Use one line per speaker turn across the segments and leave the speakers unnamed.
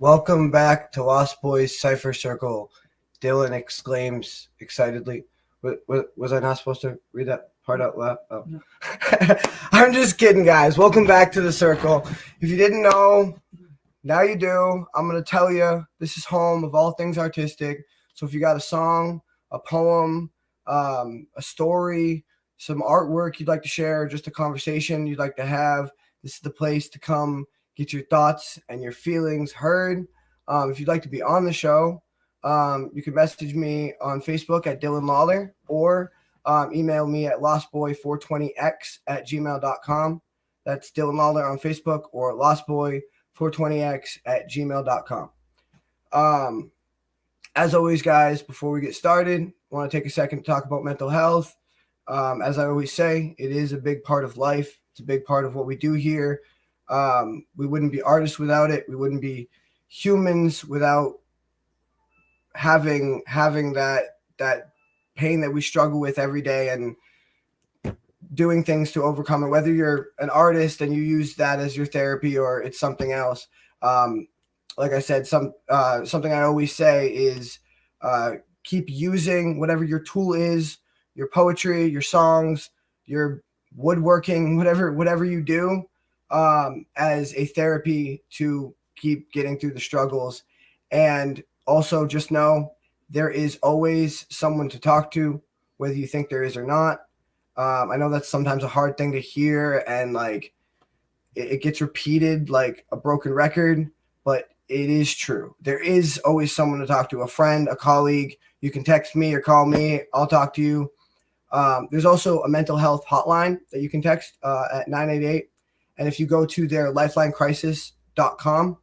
Welcome back to Lostboys Cypher Circle. Dylan exclaims excitedly. Was I not supposed to read that part out loud? Oh. No. I'm just kidding, guys. Welcome back to the circle. If you didn't know, now you do. I'm going to tell you, this is home of all things artistic. So if you got a song, a poem, a story, some artwork you'd like to share, just a conversation you'd like to have, this is the place to come get your thoughts and your feelings heard. If you'd like to be on the show, you can message me on Facebook at Dylan Lawler or email me at lostboy420x@gmail.com. That's Dylan Lawler on Facebook or lostboy420x@gmail.com. As always, guys, before we get started, I want to take a second to talk about mental health. As I always say, it is a big part of life. It's a big part of what we do here. We wouldn't be artists without it. We wouldn't be humans without having that pain that we struggle with every day and doing things to overcome it. Whether you're an artist and you use that as your therapy or it's something else. Like I said, something I always say is keep using whatever your tool is, your poetry, your songs, your woodworking, whatever you do, as a therapy to keep getting through the struggles. And also just know there is always someone to talk to, whether you think there is or not. I know that's sometimes a hard thing to hear, and like it gets repeated like a broken record, but it is true. There is always someone to talk to, a friend, a colleague. You can text me or call me. I'll talk to you. There's also a mental health hotline that you can text at 988. And if you go to their lifelinecrisis.com,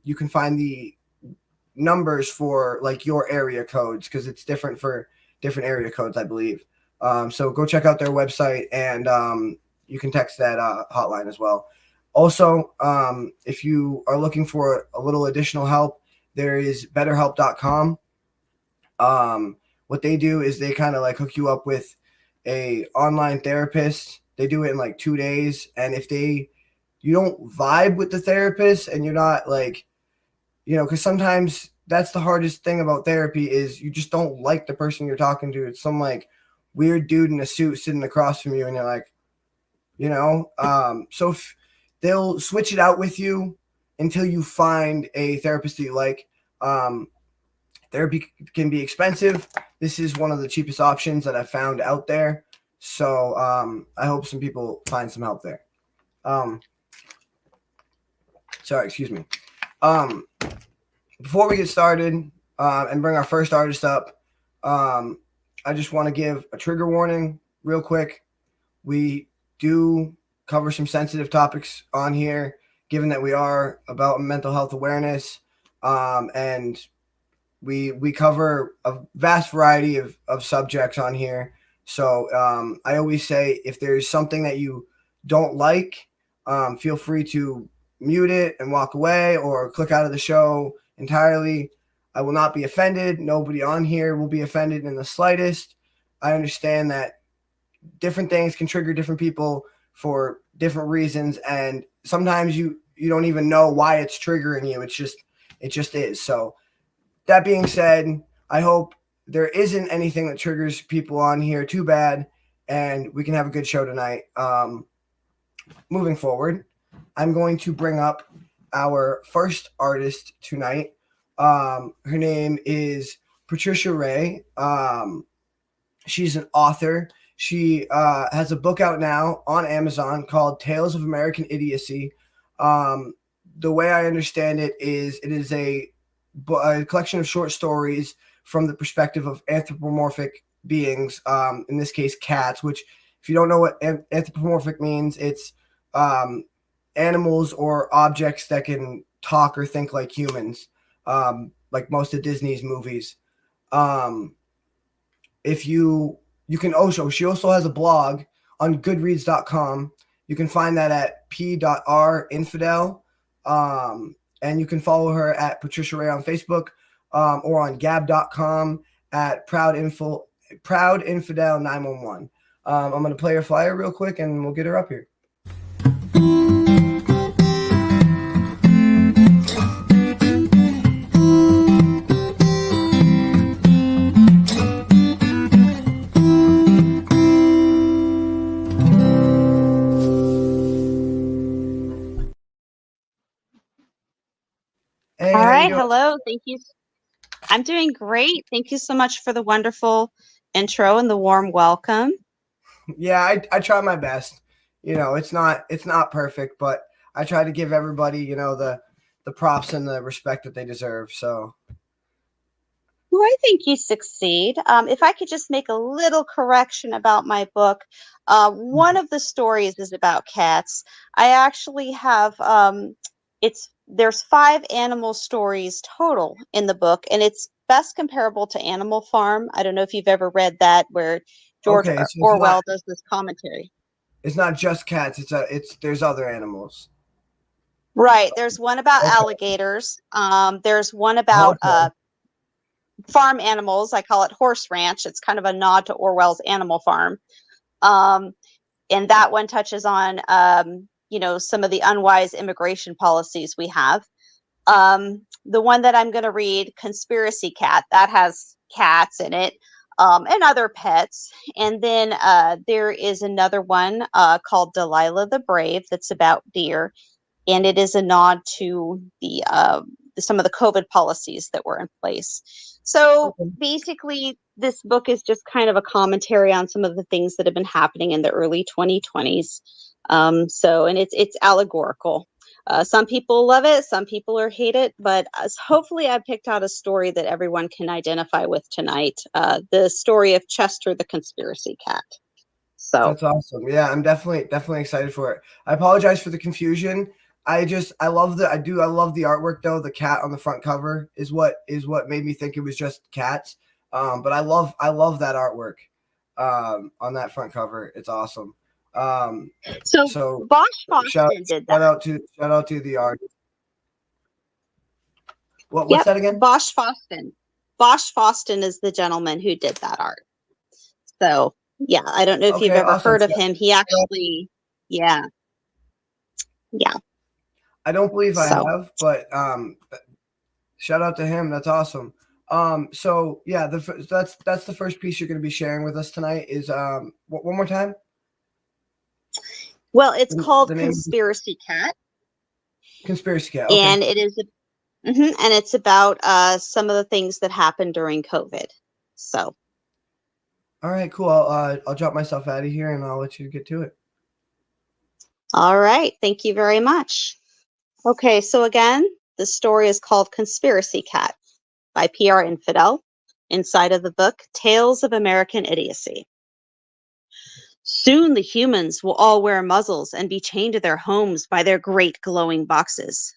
you can find the numbers for like your area codes, because it's different for different area codes, I believe. So go check out their website, and you can text that hotline as well. Also, if you are looking for a little additional help, there is betterhelp.com. What they do is they kind of like hook you up with a online therapist. They do it in like 2 days. And if you don't vibe with the therapist and you're not like, because sometimes that's the hardest thing about therapy is you just don't like the person you're talking to. It's some like weird dude in a suit sitting across from you, and you're like, so if they'll switch it out with you until you find a therapist that you like. Therapy can be expensive. This is one of the cheapest options that I've found out there. So I hope some people find some help there. Sorry, excuse me. Before we get started and bring our first artist up, I just want to give a trigger warning real quick. We do cover some sensitive topics on here, given that we are about mental health awareness, and we cover a vast variety of subjects on here. So I always say, if there's something that you don't like, feel free to mute it and walk away or click out of the show entirely. I will not be offended. Nobody on here will be offended in the slightest. I understand that different things can trigger different people for different reasons, and sometimes you don't even know why it's triggering you. It just is. So that being said, I hope there isn't anything that triggers people on here too bad, and we can have a good show tonight. Moving forward, I'm going to bring up our first artist tonight. Her name is Patricia Ray. She's an author. She has a book out now on Amazon called Tales of American Idiocy. The way I understand it is a collection of short stories from the perspective of anthropomorphic beings, in this case cats, which, if you don't know what anthropomorphic means, it's animals or objects that can talk or think like humans, like most of Disney's movies. If you can also, she also has a blog on goodreads.com. You can find that at p.rinfidel. And you can follow her at Patricia Ray on Facebook, or on gab.com at proudinfidel911. I'm going to play her flyer real quick and we'll get her up here. Hey,
All
how you
right.
doing?
Hello. Thank you. I'm doing great. Thank you so much for the wonderful intro and the warm welcome.
Yeah, I try my best. It's not perfect, but I try to give everybody, the props and the respect that they deserve. So
Well, I think you succeed. If I could just make a little correction about my book, one of the stories is about cats. I actually have there's 5 animal stories total in the book, and it's best comparable to Animal Farm. I don't know if you've ever read that, where George
okay, so it's not
Orwell does this commentary.
it's not just cats. It's there's other animals.
Right. There's one about
Okay.
alligators. There's one about
Okay.
farm animals. I call it Horse Ranch. It's kind of a nod to Orwell's Animal Farm. Um, and that one touches on, some of the unwise immigration policies we have. The one that I'm going to read, Conspiracy Cat, that has cats in it, and other pets. And then there is another one called Delilah the Brave that's about deer, and it is a nod to the some of the COVID policies that were in place. So
Okay.
basically, this book is just kind of a commentary on some of the things that have been happening in the early 2020s. And it's allegorical. Some people love it, some people are hate it, but hopefully, I picked out a story that everyone can identify with tonight. The story of Chester the Conspiracy Cat. So
That's awesome. Yeah, I'm definitely excited for it. I apologize for the confusion. I love the artwork though. The cat on the front cover is what made me think it was just cats. But I love that artwork on that front cover. It's awesome. Um,
so
so
Bosch
shout
Boston did
shout
that.
out to shout out to the artist. What's
Yep,
that again?
Bosch Foston. Bosch Foston is the gentleman who did that art. So, yeah, I don't know if you've
Okay,
ever
awesome.
heard of him. He actually, yeah, yeah.
I don't believe I
So,
have, but shout out to him. That's awesome. So yeah, that's the first piece you're going to be sharing with us tonight. Is one more time
well, it's called
the name of the
Conspiracy Cat,
conspiracy cat. Okay,
and and it's about some of the things that happened during COVID. So,
all right, cool. I'll drop myself out of here and I'll let you get to it.
all right, thank you very much. Okay, so again, the story is called Conspiracy Cat by PR Infidel. Inside of the book, Tales of American Idiocy. Soon the humans will all wear muzzles and be chained to their homes by their great glowing boxes.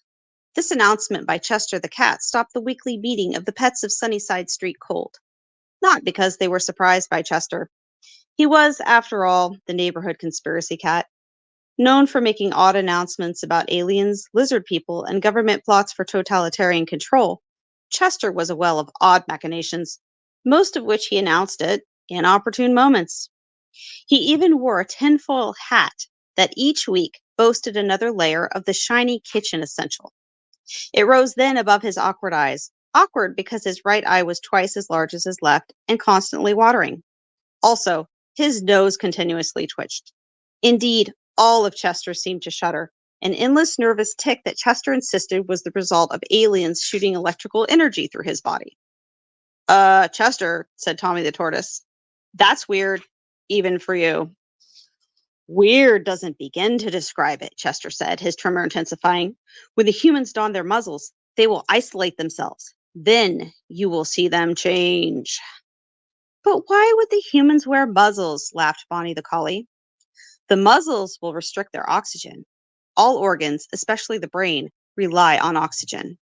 This announcement by Chester the cat stopped the weekly beating of the pets of Sunnyside Street cold. Not because they were surprised by Chester. He was, after all, the neighborhood conspiracy cat, known for making odd announcements about aliens, lizard people, and government plots for totalitarian control. Chester was a well of odd machinations, most of which he announced at inopportune moments. He even wore a tinfoil hat that each week boasted another layer of the shiny kitchen essential. It rose then above his awkward eyes, awkward because his right eye was twice as large as his left and constantly watering. Also, his nose continuously twitched. Indeed, all of Chester seemed to shudder, an endless nervous tic that Chester insisted was the result of aliens shooting electrical energy through his body. Chester, said Tommy the tortoise. That's weird, even for you. Weird doesn't begin to describe it, Chester said, his tremor intensifying. When the humans don their muzzles, they will isolate themselves. Then you will see them change. But why would the humans wear muzzles? Laughed Bonnie the collie. The muzzles will restrict their oxygen. All organs, especially the brain, rely on oxygen.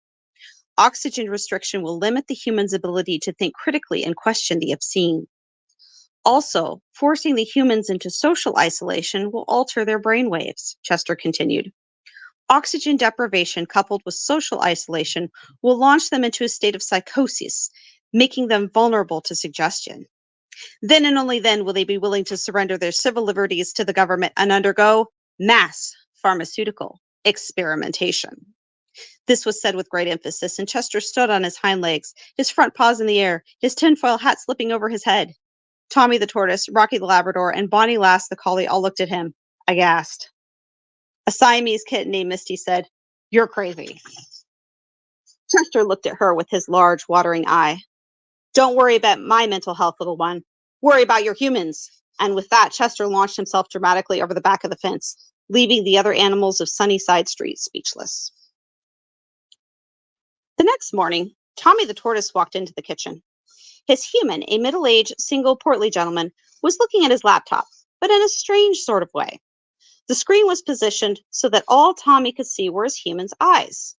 Oxygen restriction will limit the human's ability to think critically and question the obscene. Also, forcing the humans into social isolation will alter their brain waves, Chester continued. Oxygen deprivation coupled with social isolation will launch them into a state of psychosis, making them vulnerable to suggestion. Then and only then will they be willing to surrender their civil liberties to the government and undergo mass pharmaceutical experimentation. This was said with great emphasis, and Chester stood on his hind legs, his front paws in the air, his tinfoil hat slipping over his head. Tommy the tortoise, Rocky the Labrador, and Bonnie Lass the collie all looked at him, aghast. A Siamese kitten named Misty said, "You're crazy." Chester looked at her with his large, watering eye. Don't worry about my mental health, little one. Worry about your humans. And with that, Chester launched himself dramatically over the back of the fence, leaving the other animals of Sunnyside Street speechless. The next morning, Tommy the tortoise walked into the kitchen. His human, a middle-aged, single, portly gentleman, was looking at his laptop, but in a strange sort of way. The screen was positioned so that all Tommy could see were his human's eyes.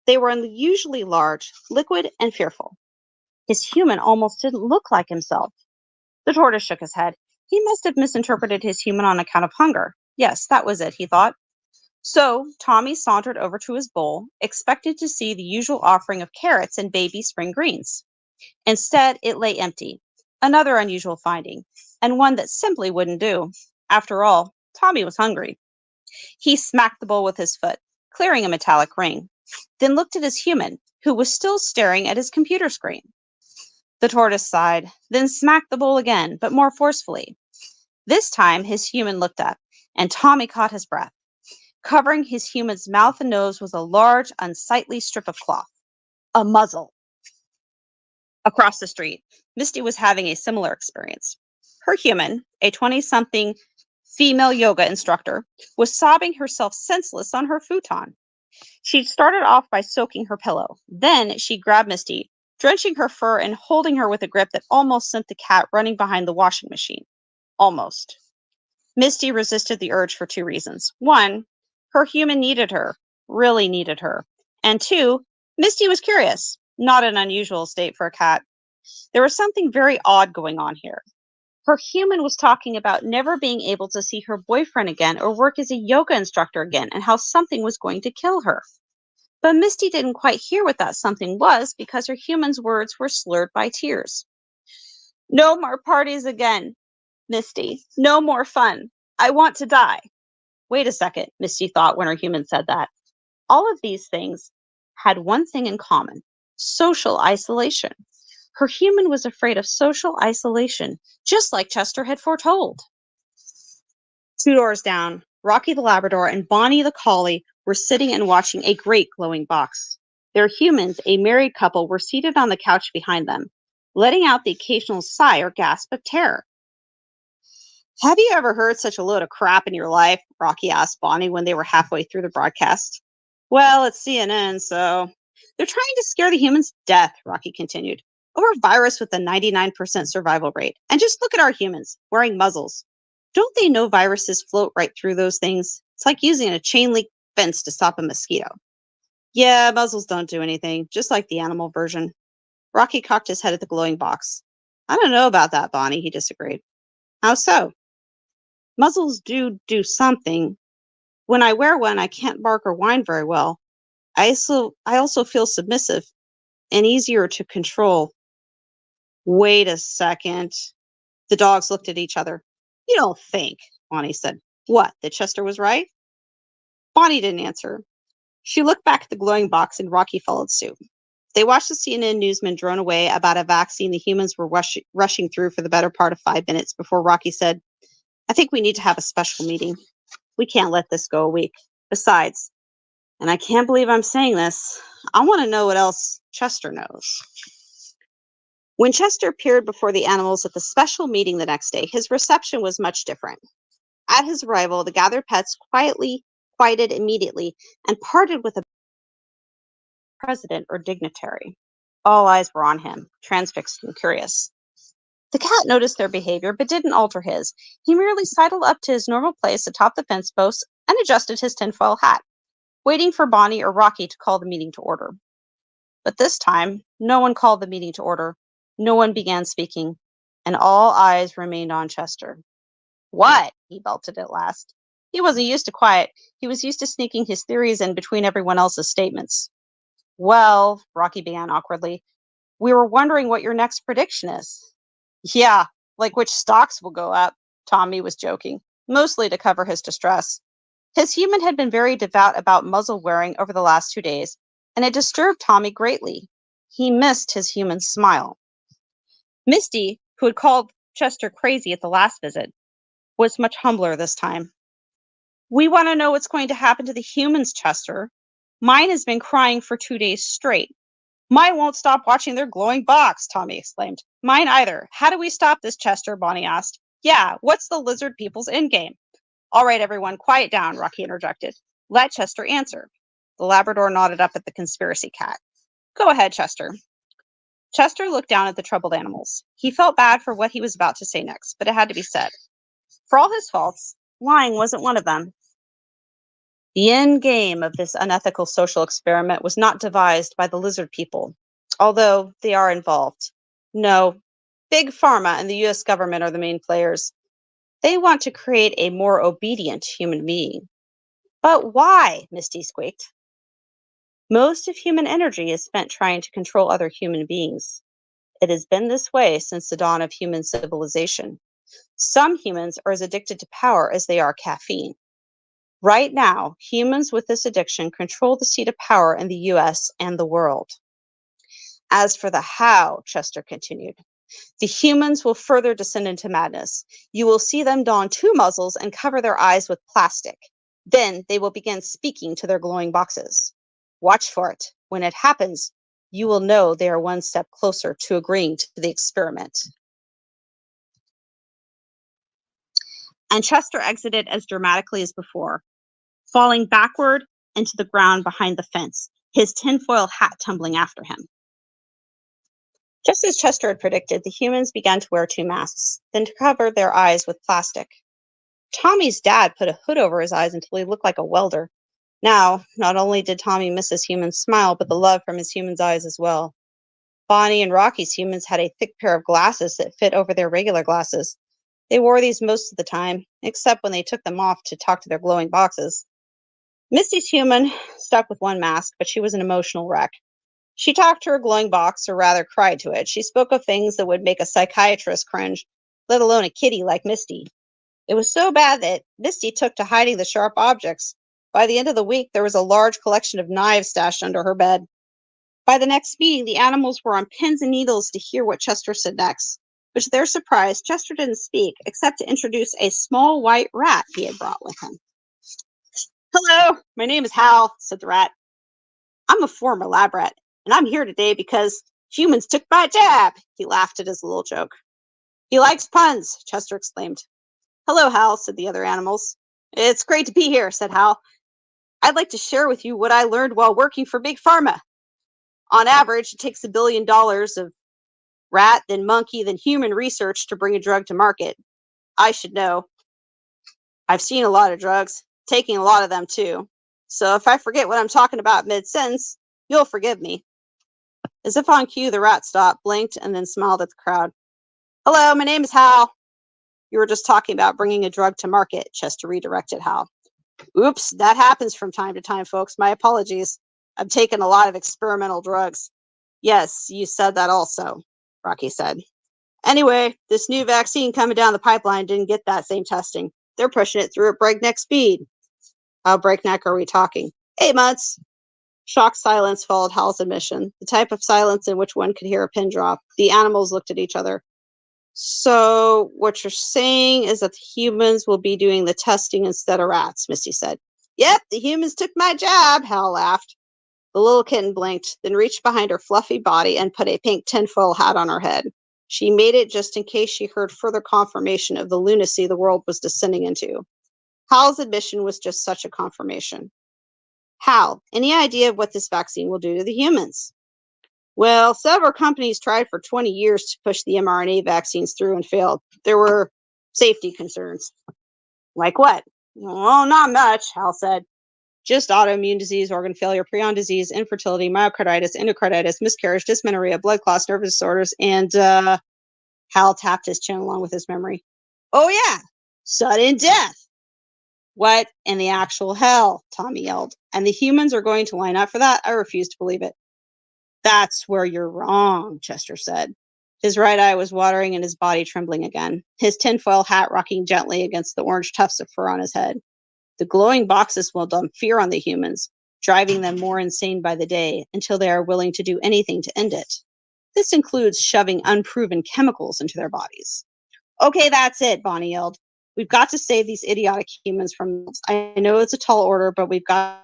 They were unusually large, liquid, and fearful. His human almost didn't look like himself. The tortoise shook his head. He must have misinterpreted his human on account of hunger. Yes, that was it, he thought. So Tommy sauntered over to his bowl, expected to see the usual offering of carrots and baby spring greens. Instead, it lay empty, another unusual finding, and one that simply wouldn't do. After all, Tommy was hungry. He smacked the bowl with his foot, clearing a metallic ring, then looked at his human, who was still staring at his computer screen. The tortoise sighed, then smacked the bowl again, but more forcefully. This time, his human looked up, and Tommy caught his breath. Covering his human's mouth and nose was a large, unsightly strip of cloth. A muzzle. Across the street, Misty was having a similar experience. Her human, a 20-something female yoga instructor, was sobbing herself senseless on her futon. She started off by soaking her pillow. Then she grabbed Misty, drenching her fur and holding her with a grip that almost sent the cat running behind the washing machine. Almost. Misty resisted the urge for two reasons. One, her human needed her, really needed her. And two, Misty was curious, not an unusual state for a cat. There was something very odd going on here. Her human was talking about never being able to see her boyfriend again or work as a yoga instructor again and how something was going to kill her. But Misty didn't quite hear what that something was because her human's words were slurred by tears. No more parties again, Misty. No more fun. I want to die. Wait a second, Misty thought when her human said that. All of these things had one thing in common: social isolation. Her human was afraid of social isolation, just like Chester had foretold. Two doors down, Rocky the Labrador and Bonnie the Collie were sitting and watching a great glowing box. Their humans, a married couple, were seated on the couch behind them, letting out the occasional sigh or gasp of terror. Have you ever heard such a load of crap in your life? Rocky asked Bonnie when they were halfway through the broadcast. Well, it's CNN, so they're trying to scare the humans to death, Rocky continued, over a virus with a 99% survival rate. And just look at our humans, wearing muzzles. Don't they know viruses float right through those things? It's like using a chain link fence to stop a mosquito. Yeah, muzzles don't do anything, just like the animal version. Rocky cocked his head at the glowing box. I don't know about that, Bonnie, he disagreed. How so? Muzzles do something. When I wear one, I can't bark or whine very well. I also feel submissive and easier to control. Wait a second. The dogs looked at each other. You don't think, Bonnie said. What, that Chester was right? Bonnie didn't answer. She looked back at the glowing box and Rocky followed suit. They watched the CNN newsman drone away about a vaccine the humans were rushing through for the better part of 5 minutes before Rocky said, I think we need to have a special meeting. We can't let this go a week. Besides, and I can't believe I'm saying this, I want to know what else Chester knows. When Chester appeared before the animals at the special meeting the next day, his reception was much different. At his arrival, the gathered pets quieted immediately and parted with a president or dignitary. All eyes were on him, transfixed and curious. The cat noticed their behavior, but didn't alter his. He merely sidled up to his normal place atop the fence post and adjusted his tinfoil hat, waiting for Bonnie or Rocky to call the meeting to order. But this time, no one called the meeting to order. No one began speaking, and all eyes remained on Chester. What? He belted at last. He wasn't used to quiet. He was used to sneaking his theories in between everyone else's statements. Well, Rocky began awkwardly, we were wondering what your next prediction is. Yeah, like which stocks will go up, Tommy was joking, mostly to cover his distress. His human had been very devout about muzzle wearing over the last 2 days, and it disturbed Tommy greatly. He missed his human smile. Misty, who had called Chester crazy at the last visit, was much humbler this time. We want to know what's going to happen to the humans, Chester. Mine has been crying for 2 days straight. Mine won't stop watching their glowing box, Tommy exclaimed. Mine either. How do we stop this, Chester? Bonnie asked. Yeah, what's the lizard people's endgame? All right, everyone, quiet down, Rocky interjected. Let Chester answer. The Labrador nodded up at the conspiracy cat. Go ahead, Chester. Chester looked down at the troubled animals. He felt bad for what he was about to say next, but it had to be said. For all his faults, lying wasn't one of them. The end game of this unethical social experiment was not devised by the lizard people, although they are involved. No, Big Pharma and the US government are the main players. They want to create a more obedient human being. But why? Misty squeaked. Most of human energy is spent trying to control other human beings. It has been this way since the dawn of human civilization. Some humans are as addicted to power as they are caffeine. Right now, humans with this addiction control the seat of power in the US and the world. As for the how, Chester continued, the humans will further descend into madness. You will see them don two muzzles and cover their eyes with plastic. Then they will begin speaking to their glowing boxes. Watch for it. When it happens, you will know they are one step closer to agreeing to the experiment. And Chester exited as dramatically as before, falling backward into the ground behind the fence, his tinfoil hat tumbling after him. Just as Chester had predicted, the humans began to wear two masks, then to cover their eyes with plastic. Tommy's dad put a hood over his eyes until he looked like a welder. Now, not only did Tommy miss his human smile, but the love from his human's eyes as well. Bonnie and Rocky's humans had a thick pair of glasses that fit over their regular glasses. They wore these most of the time, except when they took them off to talk to their glowing boxes. Misty's human stuck with one mask, but she was an emotional wreck. She talked to her glowing box, or rather cried to it. She spoke of things that would make a psychiatrist cringe, let alone a kitty like Misty. It was so bad that Misty took to hiding the sharp objects. By the end of the week, there was a large collection of knives stashed under her bed. By the next meeting, the animals were on pins and needles to hear what Chester said next. But to their surprise, Chester didn't speak, except to introduce a small white rat he had brought with him. Hello, my name is Hal, said the rat. I'm a former lab rat, and I'm here today because humans took my jab. He laughed at his little joke. He likes puns, Chester exclaimed. Hello, Hal, said the other animals. It's great to be here, said Hal. I'd like to share with you what I learned while working for Big Pharma. On average, it takes $1 billion of rat, then monkey, then human research to bring a drug to market. I should know. I've seen a lot of drugs, taking a lot of them too. So if I forget what I'm talking about mid-sentence, you'll forgive me. As if on cue, the rat stopped, blinked, and then smiled at the crowd. Hello, my name is Hal. You were just talking about bringing a drug to market, Chester redirected Hal. Oops, that happens from time to time, folks. My apologies. I've taken a lot of experimental drugs. Yes, you said that also, Rocky said. Anyway, this new vaccine coming down the pipeline didn't get that same testing. They're pushing it through at breakneck speed. How breakneck are we talking? 8 months. Shocked silence followed Hal's admission, the type of silence in which one could hear a pin drop. The animals looked at each other. So what you're saying is that the humans will be doing the testing instead of rats, Misty said. Yep, the humans took my job, Hal laughed. The little kitten blinked, then reached behind her fluffy body and put a pink tinfoil hat on her head. She made it just in case she heard further confirmation of the lunacy the world was descending into. Hal's admission was just such a confirmation. Hal, any idea of what this vaccine will do to the humans? Well, several companies tried for 20 years to push the mRNA vaccines through and failed. There were safety concerns. Like what? Well, not much, Hal said. Just autoimmune disease, organ failure, prion disease, infertility, myocarditis, endocarditis, miscarriage, dysmenorrhea, blood clots, nervous disorders, and Hal tapped his chin along with his memory. Oh yeah, sudden death. What in the actual hell? Tommy yelled. And the humans are going to line up for that? I refuse to believe it. That's where you're wrong, Chester said. His right eye was watering and his body trembling again, his tinfoil hat rocking gently against the orange tufts of fur on his head. The glowing boxes will dump fear on the humans, driving them more insane by the day until they are willing to do anything to end it. This includes shoving unproven chemicals into their bodies. Okay, that's it, Bonnie yelled. We've got to save these idiotic humans from... I know it's a tall order, but we've got...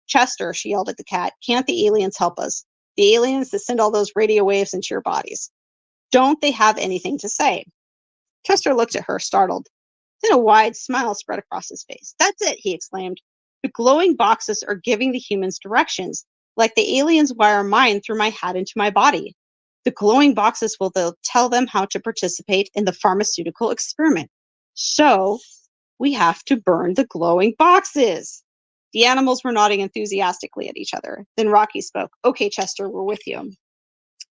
Chester, she yelled at the cat, can't the aliens help us? The aliens that send all those radio waves into your bodies. Don't they have anything to say? Chester looked at her, startled. Then a wide smile spread across his face. That's it, he exclaimed. The glowing boxes are giving the humans directions, like the aliens wire mine through my hat into my body. The glowing boxes will tell them how to participate in the pharmaceutical experiment. So we have to burn the glowing boxes. The animals were nodding enthusiastically at each other. Then Rocky spoke. Okay, Chester, we're with you.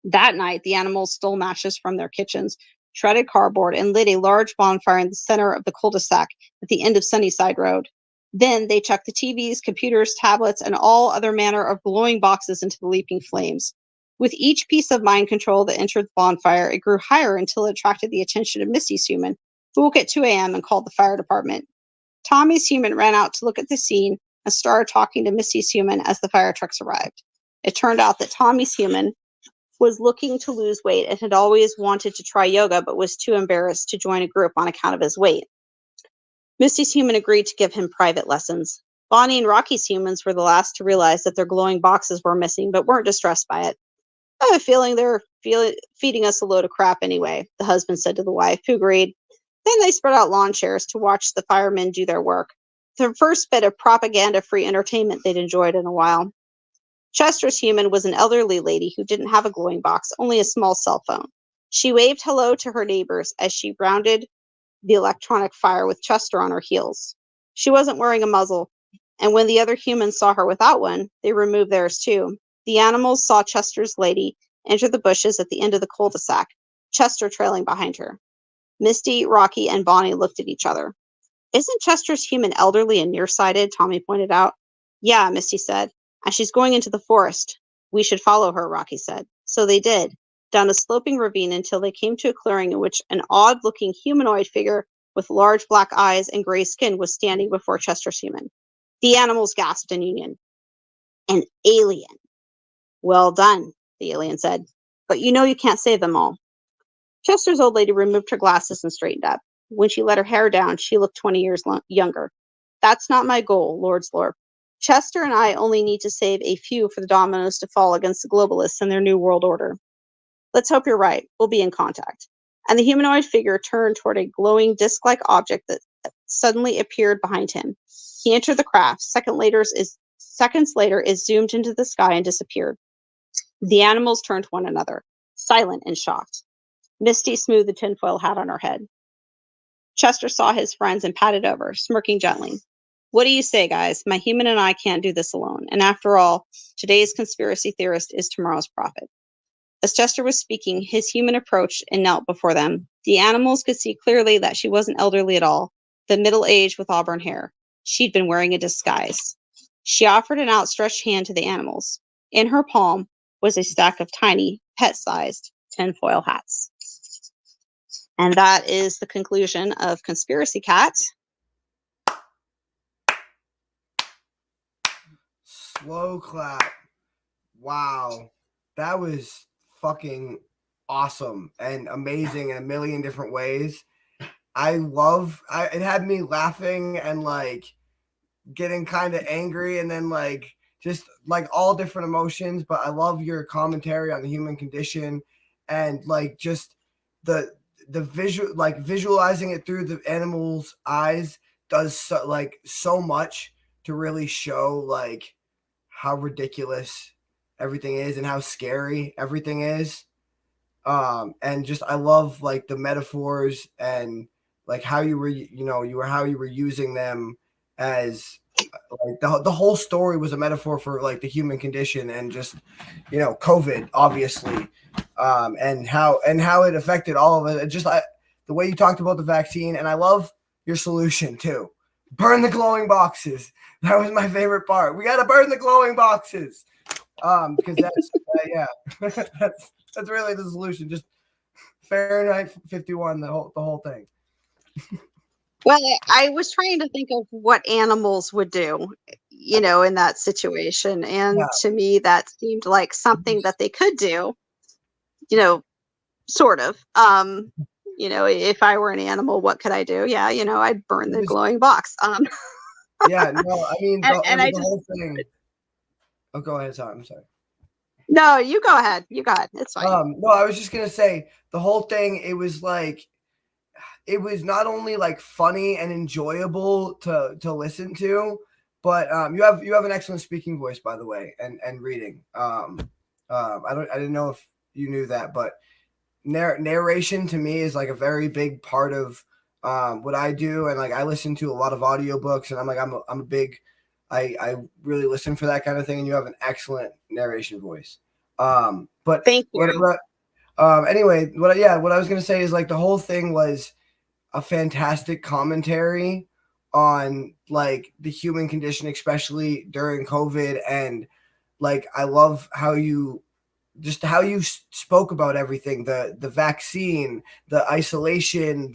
That night, the animals stole matches from their kitchens, shredded cardboard, and lit a large bonfire in the center of the cul-de-sac at the end of Sunnyside Road. Then they chucked the TVs, computers, tablets, and all other manner of glowing boxes into the leaping flames. With each piece of mind control that entered the bonfire, it grew higher until it attracted the attention of Misty's human, who woke at 2 a.m. and called the fire department. Tommy's human ran out to look at the scene and started talking to Misty's human as the fire trucks arrived. It turned out that Tommy's human was looking to lose weight and had always wanted to try yoga but was too embarrassed to join a group on account of his weight. Misty's human agreed to give him private lessons. Bonnie and Rocky's humans were the last to realize that their glowing boxes were missing but weren't distressed by it. I have a feeling they're feeding us a load of crap anyway, the husband said to the wife, who agreed. Then they spread out lawn chairs to watch the firemen do their work, the first bit of propaganda-free entertainment they'd enjoyed in a while. Chester's human was an elderly lady who didn't have a glowing box, only a small cell phone. She waved hello to her neighbors as she rounded the electronic fire with Chester on her heels. She wasn't wearing a muzzle, and when the other humans saw her without one, they removed theirs too. The animals saw Chester's lady enter the bushes at the end of the cul-de-sac, Chester trailing behind her. Misty, Rocky, and Bonnie looked at each other. Isn't Chester's human elderly and nearsighted? Tommy pointed out. Yeah, Misty said. And she's going into the forest. We should follow her, Rocky said. So they did, down a sloping ravine until they came to a clearing in which an odd-looking humanoid figure with large black eyes and gray skin was standing before Chester's human. The animals gasped in union. An alien. Well done, the alien said. But you know you can't save them all. Chester's old lady removed her glasses and straightened up. When she let her hair down, she looked 20 years younger. That's not my goal, Lord Slorp. Chester and I only need to save a few for the dominoes to fall against the globalists and their new world order. Let's hope you're right. We'll be in contact. And the humanoid figure turned toward a glowing disc-like object that suddenly appeared behind him. He entered the craft. Seconds later, it zoomed into the sky and disappeared. The animals turned to one another, silent and shocked. Misty smoothed the tinfoil hat on her head. Chester saw his friends and patted over, smirking gently. What do you say, guys? My human and I can't do this alone. And after all, today's conspiracy theorist is tomorrow's prophet. As Chester was speaking, his human approached and knelt before them. The animals could see clearly that she wasn't elderly at all, but middle-aged with auburn hair. She'd been wearing a disguise. She offered an outstretched hand to the animals. In her palm was a stack of tiny, pet-sized tinfoil hats. And that is the conclusion of Conspiracy Cat.
Slow clap. Wow. That was fucking awesome and amazing in a million different ways. It had me laughing and like getting kind of angry and then like just like all different emotions. But I love your commentary on the human condition and like just the visualizing it through the animal's eyes does so much to really show like how ridiculous everything is and how scary everything is. And just I love like the metaphors and like how you were using them as like the whole story was a metaphor for like the human condition and just COVID obviously, and how it affected all of it. Just the way you talked about the vaccine, and I love your solution too. Burn the glowing boxes. That was my favorite part. We got to burn the glowing boxes. Because that's that's really the solution. Just Fahrenheit 51, the whole thing.
Well, I was trying to think of what animals would do, in that situation. And to me, that seemed like something that they could do, sort of. If I were an animal, what could I do? Yeah, I'd burn the glowing box.
Yeah, no, I mean,
the
whole thing. Oh, go ahead. Sorry, I'm sorry.
No, you go ahead. You go ahead. It's fine.
No, I was just gonna say the whole thing. It was like it was not only like funny and enjoyable to listen to, but you have an excellent speaking voice, by the way, and reading. I didn't know if you knew that, but narration to me is like a very big part of what I do, and like I listen to a lot of audiobooks, and I'm a big I really listen for that kind of thing, and you have an excellent narration voice. But
Thank you.
anyway, what I was gonna say is like the whole thing was a fantastic commentary on like the human condition, especially during COVID, and like I love how you spoke about everything, the vaccine, the isolation,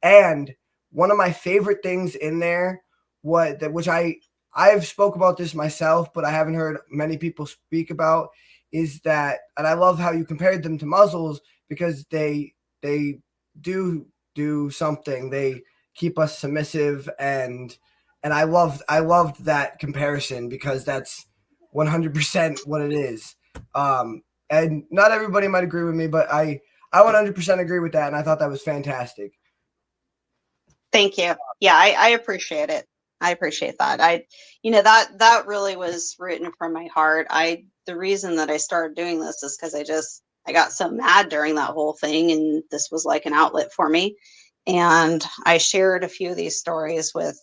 and one of my favorite things in there, which I've spoke about this myself, but I haven't heard many people speak about, is that, and I love how you compared them to muzzles, because they do something, they keep us submissive, and I loved that comparison, because that's 100% what it is. And not everybody might agree with me, but I 100% agree with that, and I thought that was fantastic.
Thank you. Yeah, I appreciate it. I appreciate that. That really was written from my heart. The reason that I started doing this is because I got so mad during that whole thing, and this was like an outlet for me. And I shared a few of these stories with,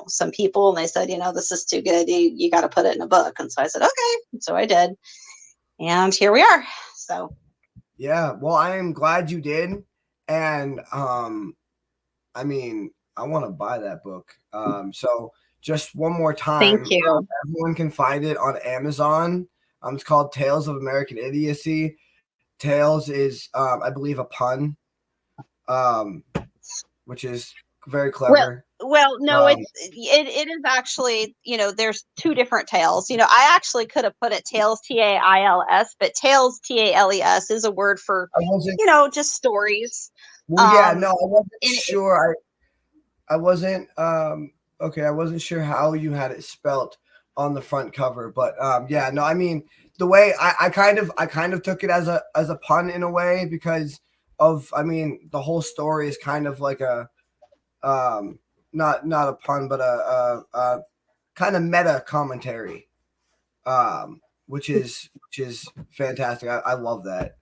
some people, and they said, this is too good. You got to put it in a book. And so I said, okay. And so I did. And here we are. So
Yeah, well, I am glad you did, and I mean, I want to buy that book. So just one more
thank
time,
you.
everyone can find it on Amazon. It's called Tales of American Idiocy. Tales is, I believe, a pun, um, which is very
Well,
clever.
well, no,
Um,
it is actually, there's two different tales. I actually could have put it tails, Tails, but tails, Tales is a word for,
I wasn't.
just stories.
Well, yeah,
Um,
no, I wasn't
and
sure. I wasn't okay, I wasn't sure how you had it spelt on the front cover, but yeah, no, I mean the way I kind of took it as a pun in a way, because of, I mean, the whole story is kind of like a not a pun, but a kind of meta commentary, which is fantastic. I love that.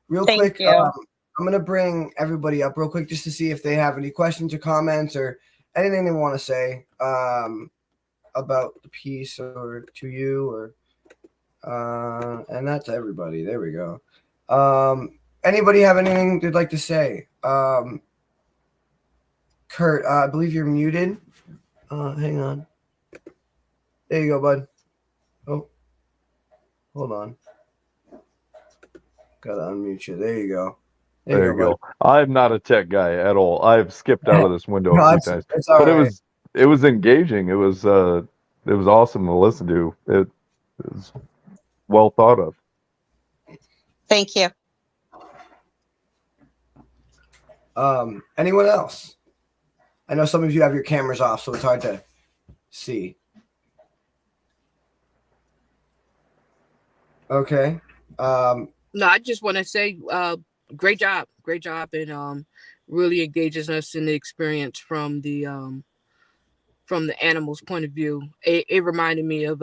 Real
thank
quick,
you.
I'm gonna bring everybody up real quick just to see if they have any questions or comments or anything they want to say about the piece, or to you, or and that's everybody. There we go. Anybody have anything they'd like to say? Kurt, I believe you're muted. Hang on. There you go, bud. Oh, hold on. Gotta unmute you. There you go.
There you go. I'm not a tech guy at all. I've skipped out of this window
No,
a few
it's,
times,
it's all
but
right.
it was engaging. It was awesome to listen to. It was well thought of.
Thank you.
Anyone else? I know some of you have your cameras off, so it's hard to see. Okay.
No, I just want to say, great job, and really engages us in the experience from the animal's point of view. It reminded me of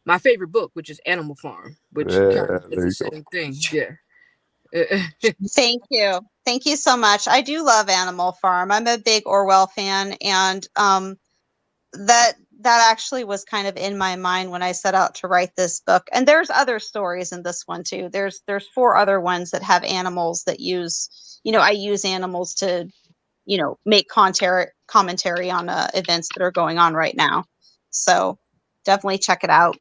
my favorite book, which is Animal Farm, which kind of is
There
the
you go.
same thing. Yeah.
Thank you. Thank you so much. I do love Animal Farm. I'm a big Orwell fan, and that actually was kind of in my mind when I set out to write this book. And there's other stories in this one too. There's 4 other ones that have animals that use, I use animals to, make commentary on events that are going on right now. So definitely check it out.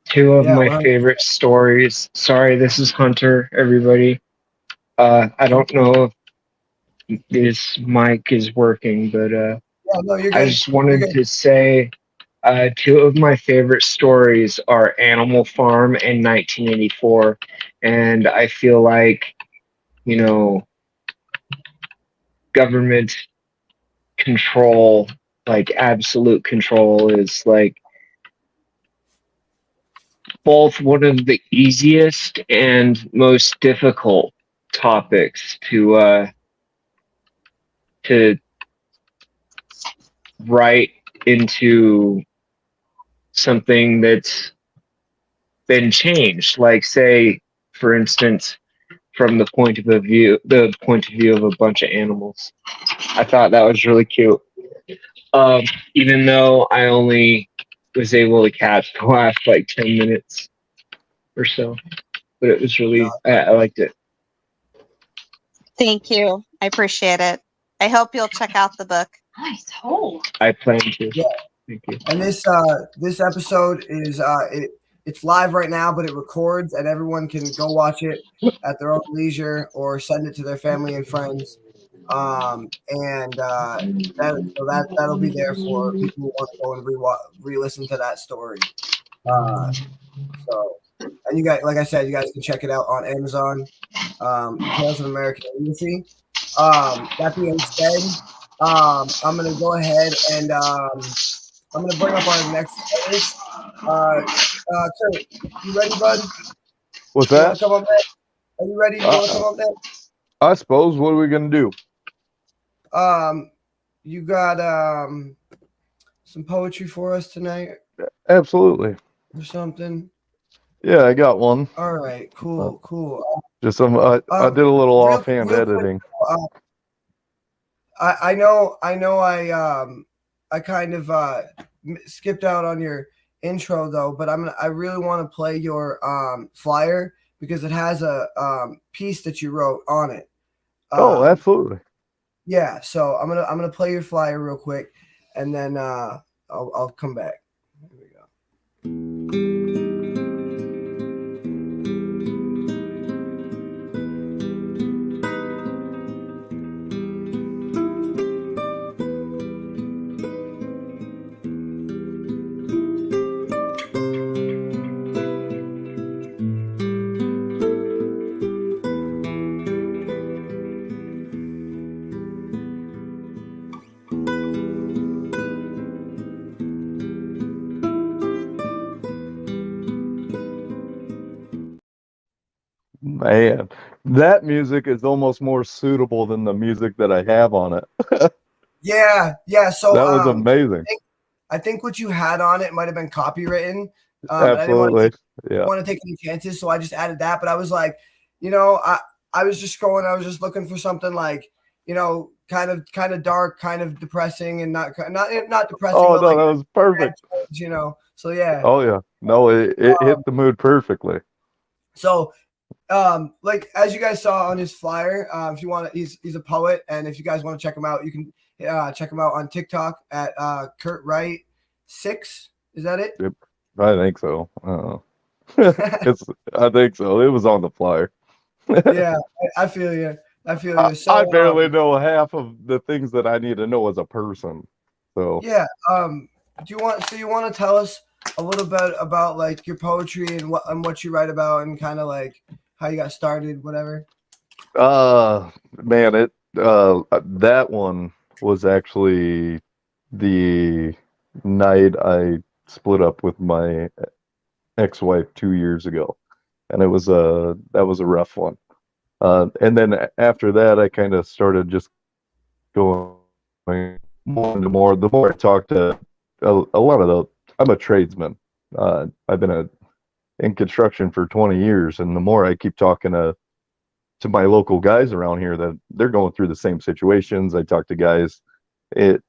Two of my
well,
favorite stories. Sorry, this is Hunter, everybody. I don't know if this mic is working, but
yeah, no, you're
I
good.
just
You're
wanted
good.
to say two of my favorite stories are Animal Farm and 1984. And I feel like, you know, government control, like absolute control, is like both one of the easiest and most difficult topics to write into something that's been changed. Like, say, for instance, from the point of view of a bunch of animals. I thought that was really cute. Even though I only was able to catch the last like 10 minutes or so, but it was really I liked it.
Thank you. I appreciate it. I hope you'll check out the book.
Nice. Oh.
I plan to.
Yeah.
Thank you.
And this episode is it's live right now, but it records, and everyone can go watch it at their own leisure or send it to their family and friends. That'll be there for people who want to go and re-listen to that story. And you guys, like I said, you guys can check it out on Amazon. Tales of American Idiocy. That being said, I'm gonna go ahead and I'm gonna bring up our next artist. Kurt, you ready, bud?
What's
You wanna
that?
come up next? Are you ready? You wanna come up next?
I suppose. What are we gonna do?
You got some poetry for us tonight
Absolutely.
or something?
Yeah, I got one.
All right, cool.
Just some. I did a little
real
offhand
quick,
editing.
I know. I kind of skipped out on your intro though, but I really want to play your flyer because it has a piece that you wrote on it.
Oh, absolutely.
Yeah, so I'm gonna play your flyer real quick, and then I'll come back. Here we go.
Man, that music is almost more suitable than the music that I have on it.
Yeah. So
That was amazing.
I think what you had on it might have been copywritten.
Absolutely.
I didn't want to take any chances, so I just added that. But I was like, I was just looking for something like, kind of dark, kind of depressing, and not depressing.
Oh
but
no,
like,
that was perfect.
So yeah.
Oh yeah, no, it hit the mood perfectly.
So, like as you guys saw on his flyer, if you want to, he's a poet, and if you guys want to check him out, you can check him out on TikTok at Kurt Wright 6. Is that it?
Yep, I think so. I think so. It was on the flyer.
Yeah, I feel you. So
I barely know half of the things that I need to know as a person. So
yeah. Do you want to tell us a little bit about like your poetry and what you write about and kind of like how you got started, whatever?
man, that one was actually the night I split up with my ex-wife 2 years ago, and that was a rough one. And then after that, I kind of started just going more and more. The more I talked to a lot of I'm a tradesman. I've been in construction for 20 years, and the more I keep talking to my local guys around here, that they're going through the same situations. I talk to guys at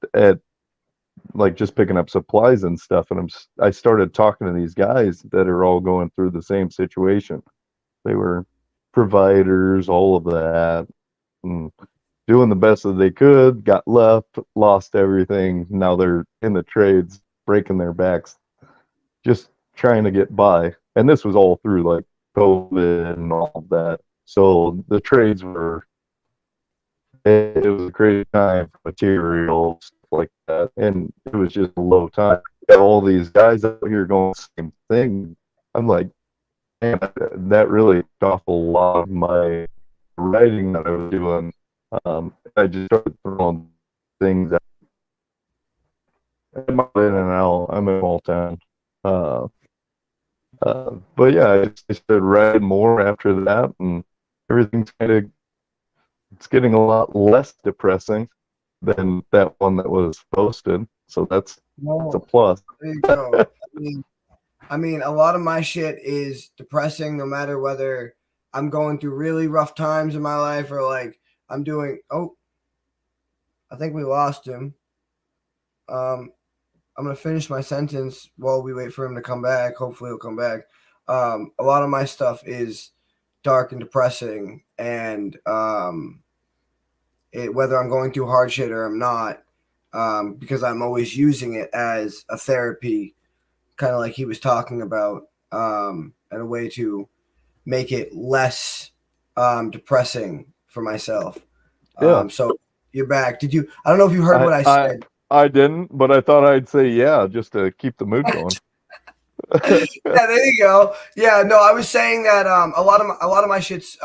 like just picking up supplies and stuff, and I started talking to these guys that are all going through the same situation. They were providers, all of that, and doing the best that they could, got left, lost everything. Now they're in the trades, breaking their backs, just trying to get by. And this was all through like COVID and all of that. So the trades it was a crazy time for materials, stuff like that. And it was just a low time. All these guys out here going the same thing. I'm like, man, that really off a lot of my writing that I was doing. I just started throwing things out. I'm in and out. I'm in a small town. But yeah, I started writing more after that, and everything's it's getting a lot less depressing than that one that was posted. So that's a
No,
plus.
there you go. I mean, a lot of my shit is depressing, no matter whether I'm going through really rough times in my life or like I'm doing. Oh, I think we lost him. Um, I'm gonna finish my sentence while we wait for him to come back. Hopefully, he'll come back. A lot of my stuff is dark and depressing, and whether I'm going through hard shit or I'm not, because I'm always using it as a therapy, kind of like he was talking about, and a way to make it less depressing for myself.
Yeah,
So you're back. Did you? I don't know if you heard
I
what I
I
said.
I didn't, but I thought I'd say yeah just to keep the mood going.
Yeah, there you go. Yeah, no, I was saying that a lot of my shit's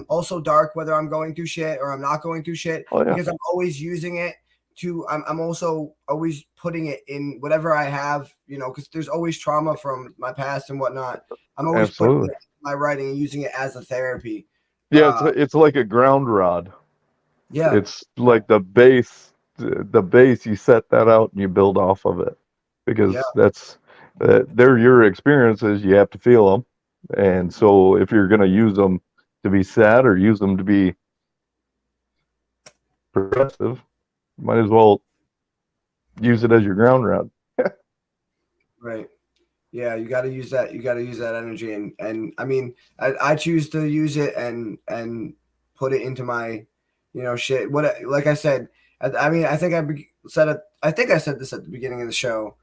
also dark, whether I'm going through shit or I'm not going through shit,
Oh yeah,
because I'm always using it to. I'm also always putting it in whatever I have, because there's always trauma from my past and whatnot. I'm always putting it
absolutely.
in my writing and using it as a therapy.
Yeah,
Uh,
it's like a ground rod.
yeah,
It's like the base, you set that out and you build off of it
yeah,
because they're your experiences. You have to feel them. And so if you're going to use them to be sad or use them to be progressive, might as well use it as your ground rod.
right. Yeah, you got to use that. You got to use that energy, and I mean, I choose to use it and put it into my, shit. What like I said, I mean, I think said it. I think I said this at the beginning of the show.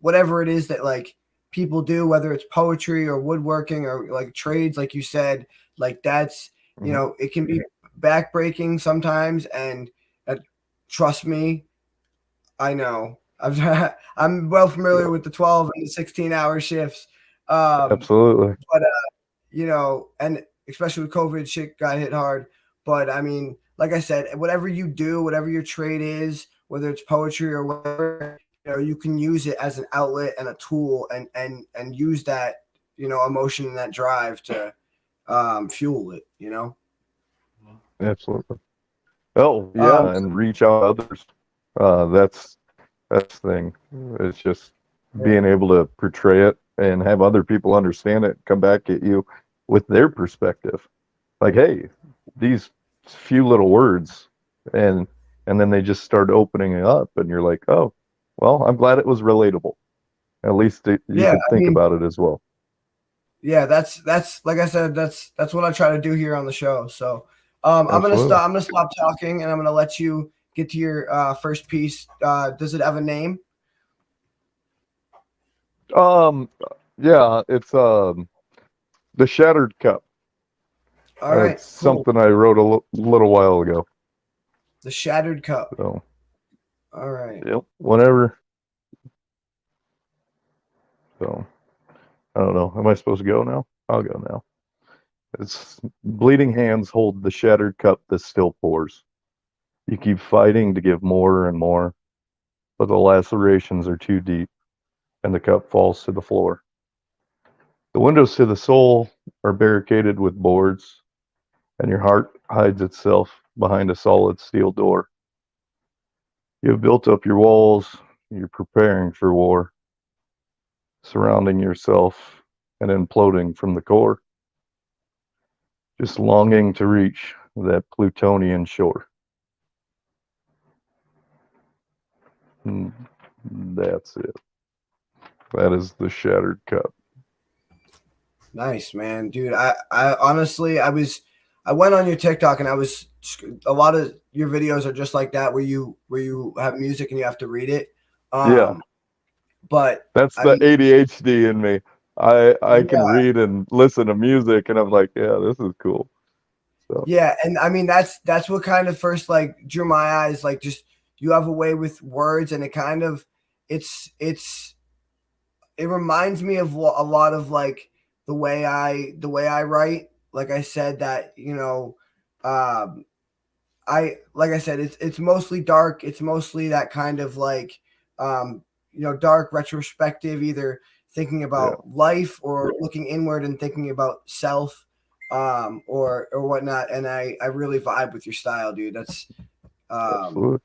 Whatever it is that like people do, whether it's poetry or woodworking or like trades, like you said, like that's
Mhm.
it can be backbreaking sometimes, and trust me, I know. I'm well familiar
Yeah,
with the 12 and the 16-hour shifts. Um,
absolutely.
but and especially with COVID, shit got hit hard. But I mean, like I said, whatever you do, whatever your trade is, whether it's poetry or whatever, you can use it as an outlet and a tool, and use that, emotion and that drive to fuel it.
Absolutely. Oh,
Um,
yeah, and reach out to others. That's the thing. It's just being able to portray it and have other people understand it, come back at you with their perspective. Like, hey, these few little words, and then they just start opening it up, and you're like, oh, well, I'm glad it was relatable. At least you
yeah,
could
I
think
mean,
about it as well.
yeah, that's like I said, that's what I try to do here on the show. So
Absolutely.
I'm gonna stop talking, and I'm gonna let you get to your first piece. Does it have a name?
Um, yeah, it's the Shattered Cup.
All right,
It's
cool.
something I wrote a little while ago.
The Shattered Cup.
So,
All right.
yep, whenever. So, I don't know. Am I supposed to go now? I'll go now. It's bleeding hands hold the shattered cup that still pours. You keep fighting to give more and more, but the lacerations are too deep, and the cup falls to the floor. The windows to the soul are barricaded with boards, and your heart hides itself behind a solid steel door. You have built up your walls, you're preparing for war, surrounding yourself and imploding from the core, just longing to reach that Plutonian shore. And that's it. That is the Shattered Cup.
Nice, man, dude. I honestly, I went on your TikTok, and a lot of your videos are just like that, where you have music and you have to read it.
Yeah,
Um, but
that's
I
the
mean,
ADHD in me. I can
yeah,
read and listen to music, and I'm like, yeah, this is cool. So
yeah, and I mean that's what kind of first like drew my eyes. Like, just you have a way with words, and it's it reminds me of a lot of like the way I write. Like I said, that um, I like I said, it's mostly dark. It's mostly that kind of like dark retrospective, either thinking about life or looking inward and thinking about self or whatnot. And I really vibe with your style, dude. That's
Absolutely.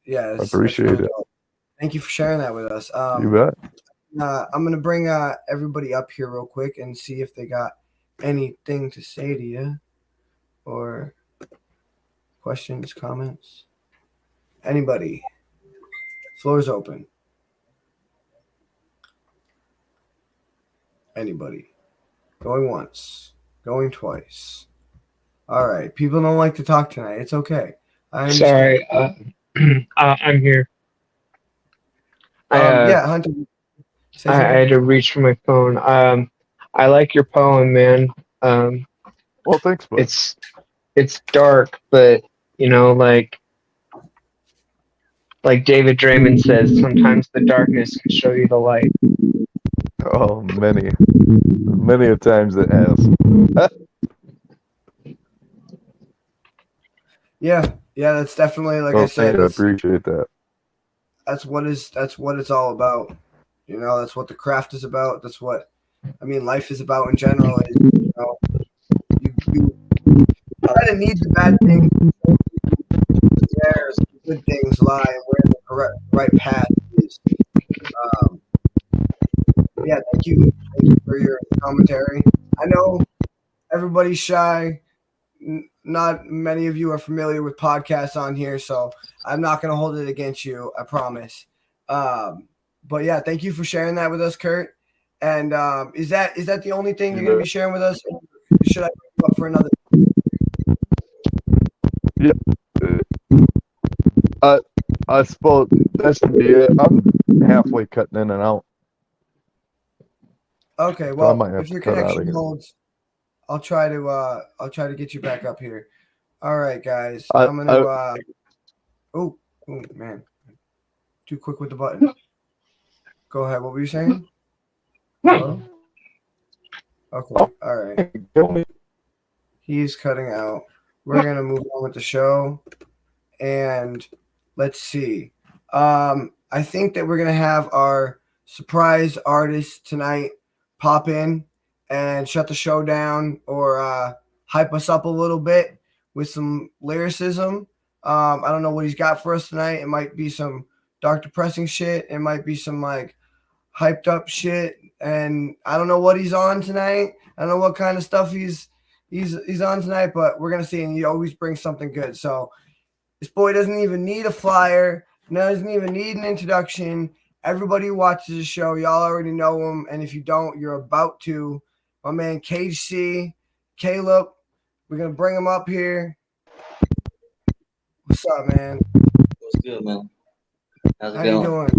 yeah,
I appreciate
really
it.
dope. Thank you for sharing that with us.
You bet.
I'm gonna bring everybody up here real quick and see if they got anything to say to you or questions, comments. Anybody? Floor is open. Anybody? Going once, going twice. All right. People don't like to talk tonight. It's okay. I understand.
Sorry, I'm here.
Yeah, Hunter. Say
I
something.
had to reach for my phone. I like your poem, man.
Well, thanks, bud.
It's dark, but you know, like David Draymond says, sometimes the darkness can show you the light.
Oh, many a times it has.
Yeah, that's definitely like I said.
Thank you. I appreciate that.
That's what it's all about. You know, that's what the craft is about. That's what life is about in general. Is, you know, you kind of need the bad things where the good things lie and where the right path is. Yeah, thank you for your commentary. I know everybody's shy. Not many of you are familiar with podcasts on here, so I'm not going to hold it against you. I promise. But yeah, thank you for sharing that with us, Kurt. And is that the only thing you're going to be sharing with us? Or should I bring you up for another?
Yeah. I suppose that should be it. I'm halfway cutting in and out.
Okay,
So
well, if your connection holds, I'll try to get you back up here. All right, guys. I'm gonna oh man. Too quick with the button. Go ahead. What were you saying? Hello? Okay. All right. He's cutting out. We're gonna move on with the show. And let's see. I think that we're gonna have our surprise artist tonight pop in and shut the show down or hype us up a little bit with some lyricism. I don't know what he's got for us tonight. It might be some dark, depressing shit. It might be some like hyped up shit. And I don't know what he's on tonight. I don't know what kind of stuff he's on tonight, but we're gonna see. And he always brings something good. So this boy doesn't even need a flyer. Doesn't even need an introduction. Everybody who watches the show, y'all already know him. And if you don't, you're about to. My man Cage C, Caleb, we're gonna bring him up here. What's up, man?
What's good, man? How's it
How
going?
you doing?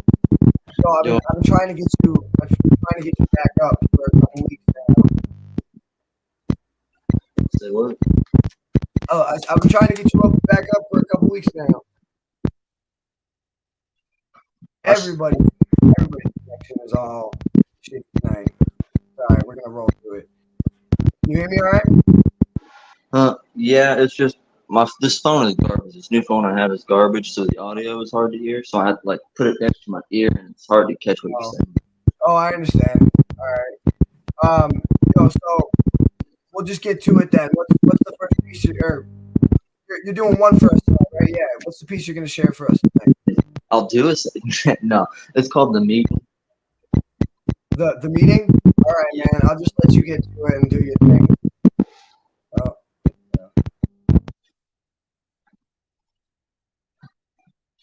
So I've been trying to get you. I'm trying to get you back up for a couple weeks now.
Say what?
Oh, I've been trying to get you back up for a couple weeks now. Everybody's connection is all shit tonight. Sorry, we're gonna roll through it. Can you hear me all right?
Yeah, it's just this phone is garbage. This new phone I have is garbage, so the audio is hard to hear. So I had to put it next to my ear, and it's hard to catch what you're saying.
Oh, I understand. All right. So we'll just get to it then. What's the first piece you're doing one for us tonight, right? Yeah. What's the piece you're gonna share for us tonight?
I'll do it. No, it's called The Meeting.
The meeting? All right, man. I'll just let you get to it and do your thing.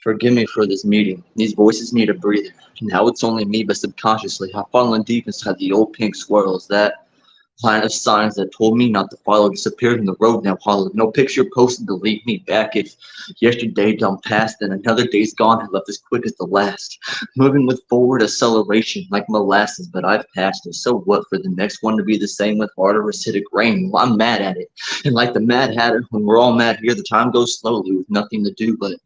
Forgive me for this meeting. These voices need a breather. Now it's only me, but subconsciously I've fallen deep inside the old pink swirls. That line of signs that told me not to follow disappeared in the road now hollowed. No picture posted to lead me back. If yesterday done past, then another day's gone and left as quick as the last. Moving with forward acceleration like molasses, but I've passed it. So what for the next one to be the same with harder acidic rain? Well, I'm mad at it. And like the Mad Hatter, when we're all mad here, the time goes slowly with nothing to do but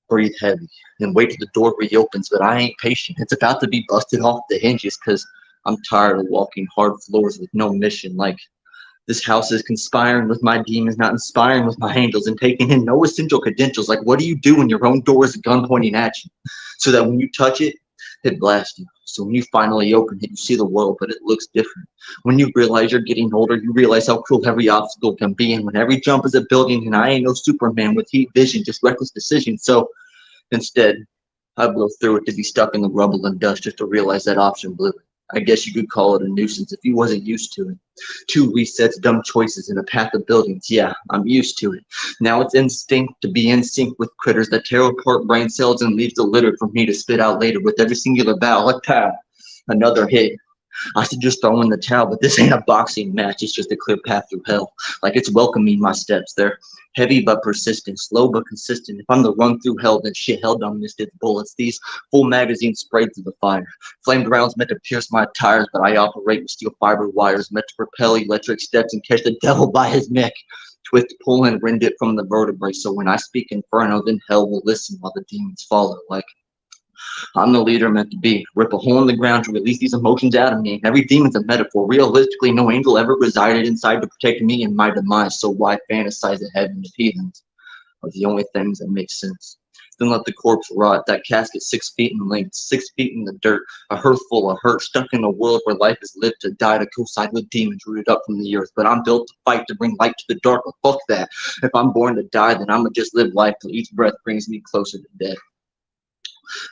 breathe heavy and wait till the door reopens, but I ain't patient. It's about to be busted off the hinges because I'm tired of walking hard floors with no mission. Like this house is conspiring with my demons, not inspiring with my angels, and taking in no essential credentials. Like what do you do when your own door is a gun pointing at you? So that when you touch it, It blasts you. So when you finally open it, you see the world, but it looks different. When you realize you're getting older, you realize how cruel every obstacle can be. And when every jump is a building, and I ain't no Superman with heat vision, just reckless decision. So instead, I blow through it to be stuck in the rubble and dust just to realize that option blew it. I guess you could call it a nuisance if you wasn't used to it. 2 resets, dumb choices, and a path of buildings. Yeah, I'm used to it. Now it's instinct to be in sync with critters that tear apart brain cells and leave the litter for me to spit out later with every singular bow. Like pow, another hit. I should just throw in the towel, but this ain't a boxing match. It's just a clear path through hell. Like it's welcoming my steps. They're heavy but persistent, slow but consistent. If I'm the run through hell, then shit, hell done missed its bullets. These full magazines sprayed through the fire. Flamed rounds meant to pierce my tires, but I operate with steel fiber wires meant to propel electric steps and catch the devil by his neck. Twist, pull, and rend it from the vertebrae. So when I speak inferno, then hell will listen while the demons follow. Like I'm the leader meant to be. Rip a hole in the ground to release these emotions out of me. Every demon's a metaphor. Realistically, no angel ever resided inside to protect me and my demise. So why fantasize of heaven if heathens are the only things that make sense? Then let the corpse rot. That casket 6 feet in length, 6 feet in the dirt. A hearth full of hurt, stuck in a world where life is lived to die, to co-side with demons rooted up from the earth. But I'm built to fight, to bring light to the dark. Well, fuck that. If I'm born to die, then I'ma just live life till each breath brings me closer to death.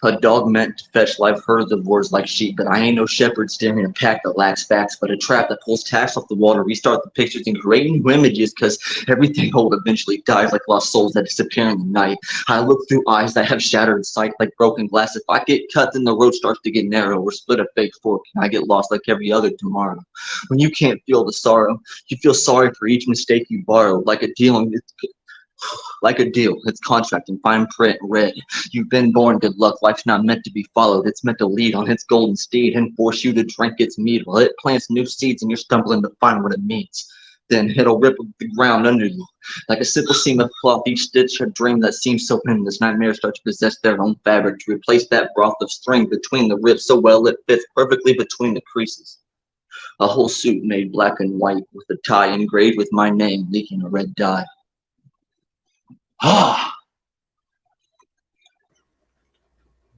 A dog meant to fetch life herds of words like sheep, but I ain't no shepherd steering a pack that lacks facts, but a trap that pulls tacks off the wall to restart the pictures and create new images, cause everything old eventually dies like lost souls that disappear in the night. I look through eyes that have shattered sight like broken glass. If I get cut, then the road starts to get narrow, or split a fake fork, and I get lost like every other tomorrow. When you can't feel the sorrow, you feel sorry for each mistake you borrow, like a deal. It's contract in fine print red. You've been born, good luck. Life's not meant to be followed. It's meant to lead on its golden steed and force you to drink its mead while it plants new seeds and you're stumbling to find what it means. Then it'll rip the ground under you. Like a simple seam of cloth, each stitch a dream that seems so endless. Nightmares start to possess their own fabric to replace that broth of string between the ribs so well it fits perfectly between the creases. A whole suit made black and white with a tie engraved with my name leaking a red dye.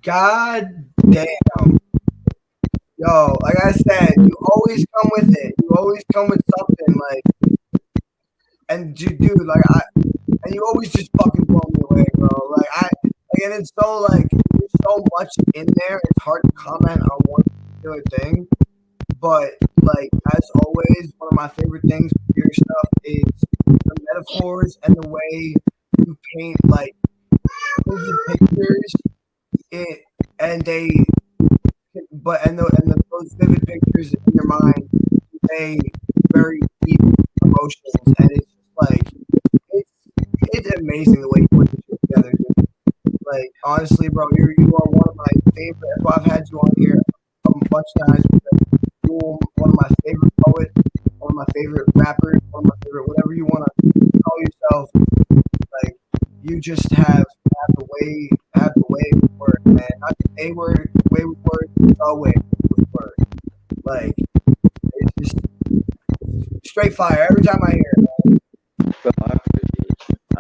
God damn. Yo, like I said, you always come with it. You always come with something like, and dude, and you always just fucking blow me away, bro. And it's so like, there's so much in there. It's hard to comment on one particular thing, but like as always, one of my favorite things with your stuff is the metaphors and the way you paint like vivid pictures. Those vivid pictures in your mind convey very deep emotions, and it's just like it's amazing the way you put this shit together, dude. Like honestly, bro, you are one of my favorite. That's why I've had you on here a bunch of times because you're one of my favorite poets, one of my favorite rappers, one of my favorite whatever you want to call yourself. Like you just have the way with words, man. Not the A word, the way with words, the way with words. Like it's just straight fire every time I hear it, man.
Bro, I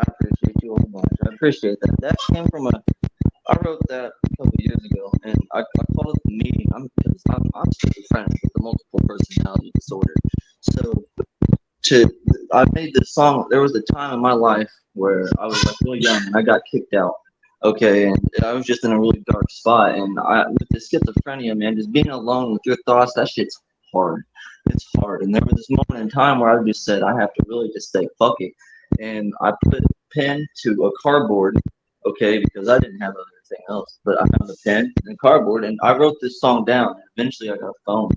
appreciate you a bunch. I appreciate that. That came from I wrote that a couple years ago, and I called it the meeting. I'm schizophrenic with a multiple personality disorder. So I made this song. There was a time in my life where I was like really young and I got kicked out. Okay, and I was just in a really dark spot, and with the schizophrenia, man, just being alone with your thoughts, that shit's hard. It's hard. And there was this moment in time where I just said, I have to really just say, fuck it. And I put pen to a cardboard, okay, because I didn't have anything else, but I found a pen and cardboard, and I wrote this song down, and eventually I got a phone.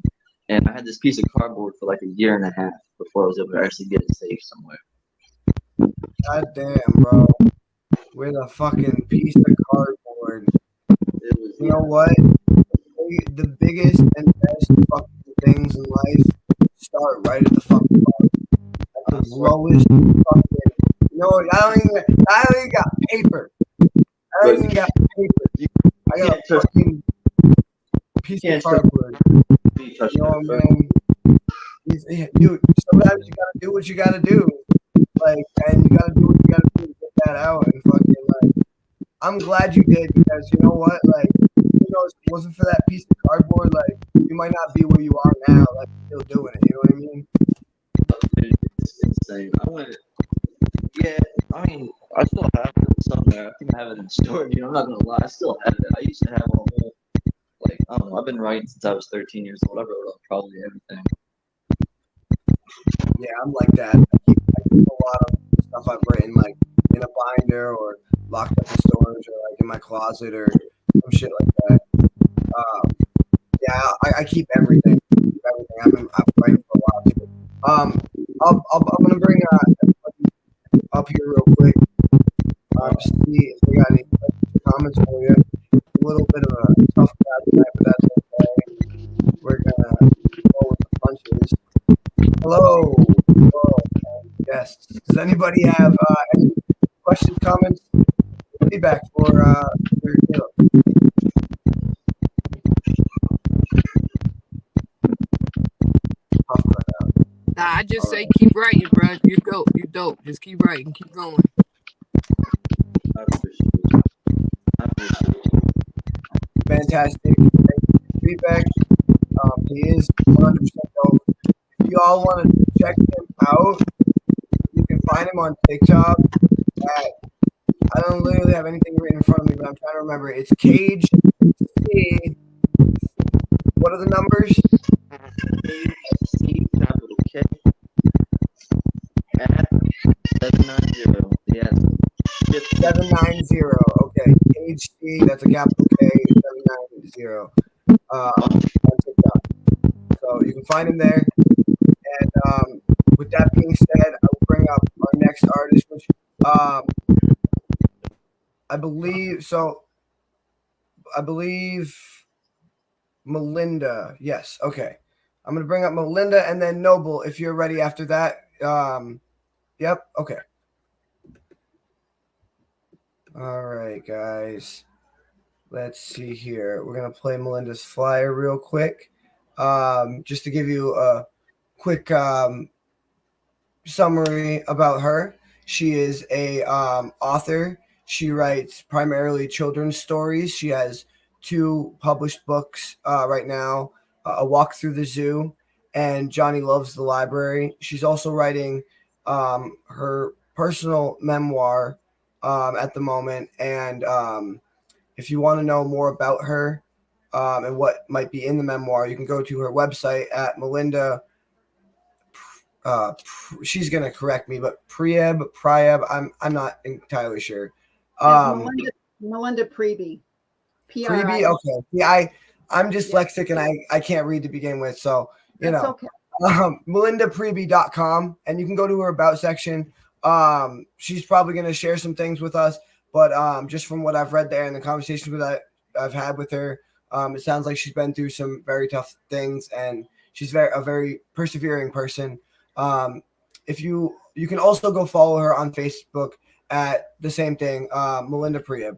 And I had this piece of cardboard for like a year and a half before I was able to actually get it saved somewhere.
God damn, bro. With a fucking piece of cardboard. You know what? The biggest and best fucking things in life start right at the fucking bottom. At the lowest fucking. You know what? I don't even got paper. I don't even got paper. I got a fucking piece of cardboard. You know what, man? Dude, sometimes you gotta do what you gotta do. Like, and you gotta do what you gotta do to get that out and fucking like. I'm glad you did because you know what, like, knows, if it wasn't for that piece of cardboard, like, you might not be where you are now, like, still doing it. You know what I mean?
Dude, it's insane. Yeah, I mean, I still have it somewhere. I think I have it in storage. I'm not gonna lie, I still have it. I used to have a whole, like, I don't know. I've been writing since I was 13 years old. I wrote up probably everything.
Yeah, I'm like that. I keep a lot of stuff I've written, like, in a binder or locked up in storage or, like, in my closet or some shit like that. Yeah, I keep everything. I've been writing for a while too. I'm gonna bring everybody up here real quick. Just see if they got any questions or comments for you. A little bit of a tough crowd tonight, but that's okay. We're gonna go with the punches. Hello, guests. Does anybody have any questions, comments, feedback for Caleb? Tough crowd.
Nah, I just
All
say
right.
keep writing, bro. You're dope. You're dope. Just keep writing. Keep going.
I appreciate it. I appreciate it.
Fantastic. Thank you for your feedback. He is 100% dope. If you all want to check him out, you can find him on TikTok at, I don't literally have anything written in front of me, but I'm trying to remember. It's Cage C. What are the numbers?
C capital K at 790. Yes.
790. Okay. Cage C, that's a capital K, 790 on TikTok. So you can find him there. And with that being said, I will bring up our next artist, which I believe Melinda. Yes. Okay. I'm going to bring up Melinda and then Noble if you're ready after that. Yep. Okay. All right, guys. Let's see here. We're going to play Melinda's flyer real quick. Just to give you a quick summary about her. She is a author. She writes primarily children's stories. She has 2 published books right now, A Walk Through the Zoo and Johnny Loves the Library. She's also writing her personal memoir at the moment. And if you want to know more about her and what might be in the memoir, you can go to her website at Melinda. She's gonna correct me, but Prieb, I'm not entirely sure.
Melinda Priebe.
Priebe, okay. Yeah, I'm dyslexic and I can't read to begin with, so
That's okay.
melindapriebe.com, and you can go to her about section. She's probably gonna share some things with us, but just from what I've read there and the conversations that I've had with her, it sounds like she's been through some very tough things, and she's a very persevering person. If you can also go follow her on Facebook at the same thing, Melinda Prieb.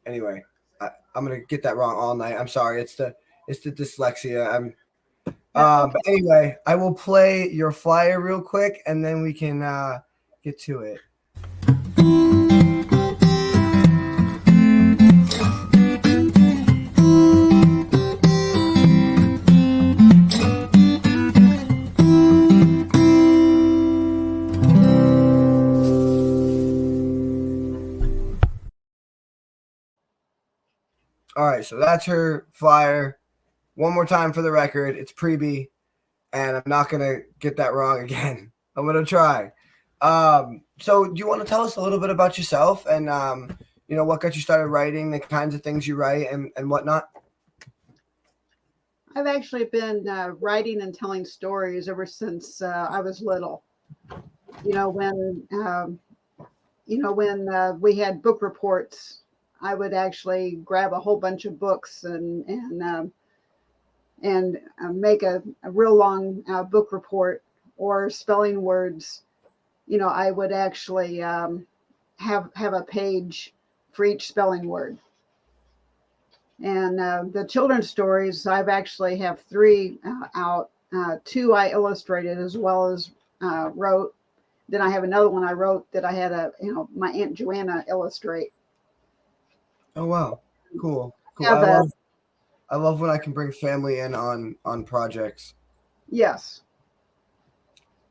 Anyway, I'm gonna get that wrong all night. I'm sorry. It's the dyslexia. But anyway, I will play your flyer real quick, and then we can get to it. All right, so that's her flyer. One more time for the record, it's Priebe, and I'm not gonna get that wrong again. I'm gonna try. So, do you want to tell us a little bit about yourself and what got you started writing, the kinds of things you write, and whatnot?
I've actually been writing and telling stories ever since I was little. When we had book reports, I would actually grab a whole bunch of books and make a real long book report or spelling words. I would actually have a page for each spelling word. And the children's stories, I've actually have 3 out. 2 I illustrated as well as wrote. Then I have another one I wrote that I had my Aunt Joanna illustrate.
Oh wow, cool.
Have a
I love when I can bring family in on projects.
yes.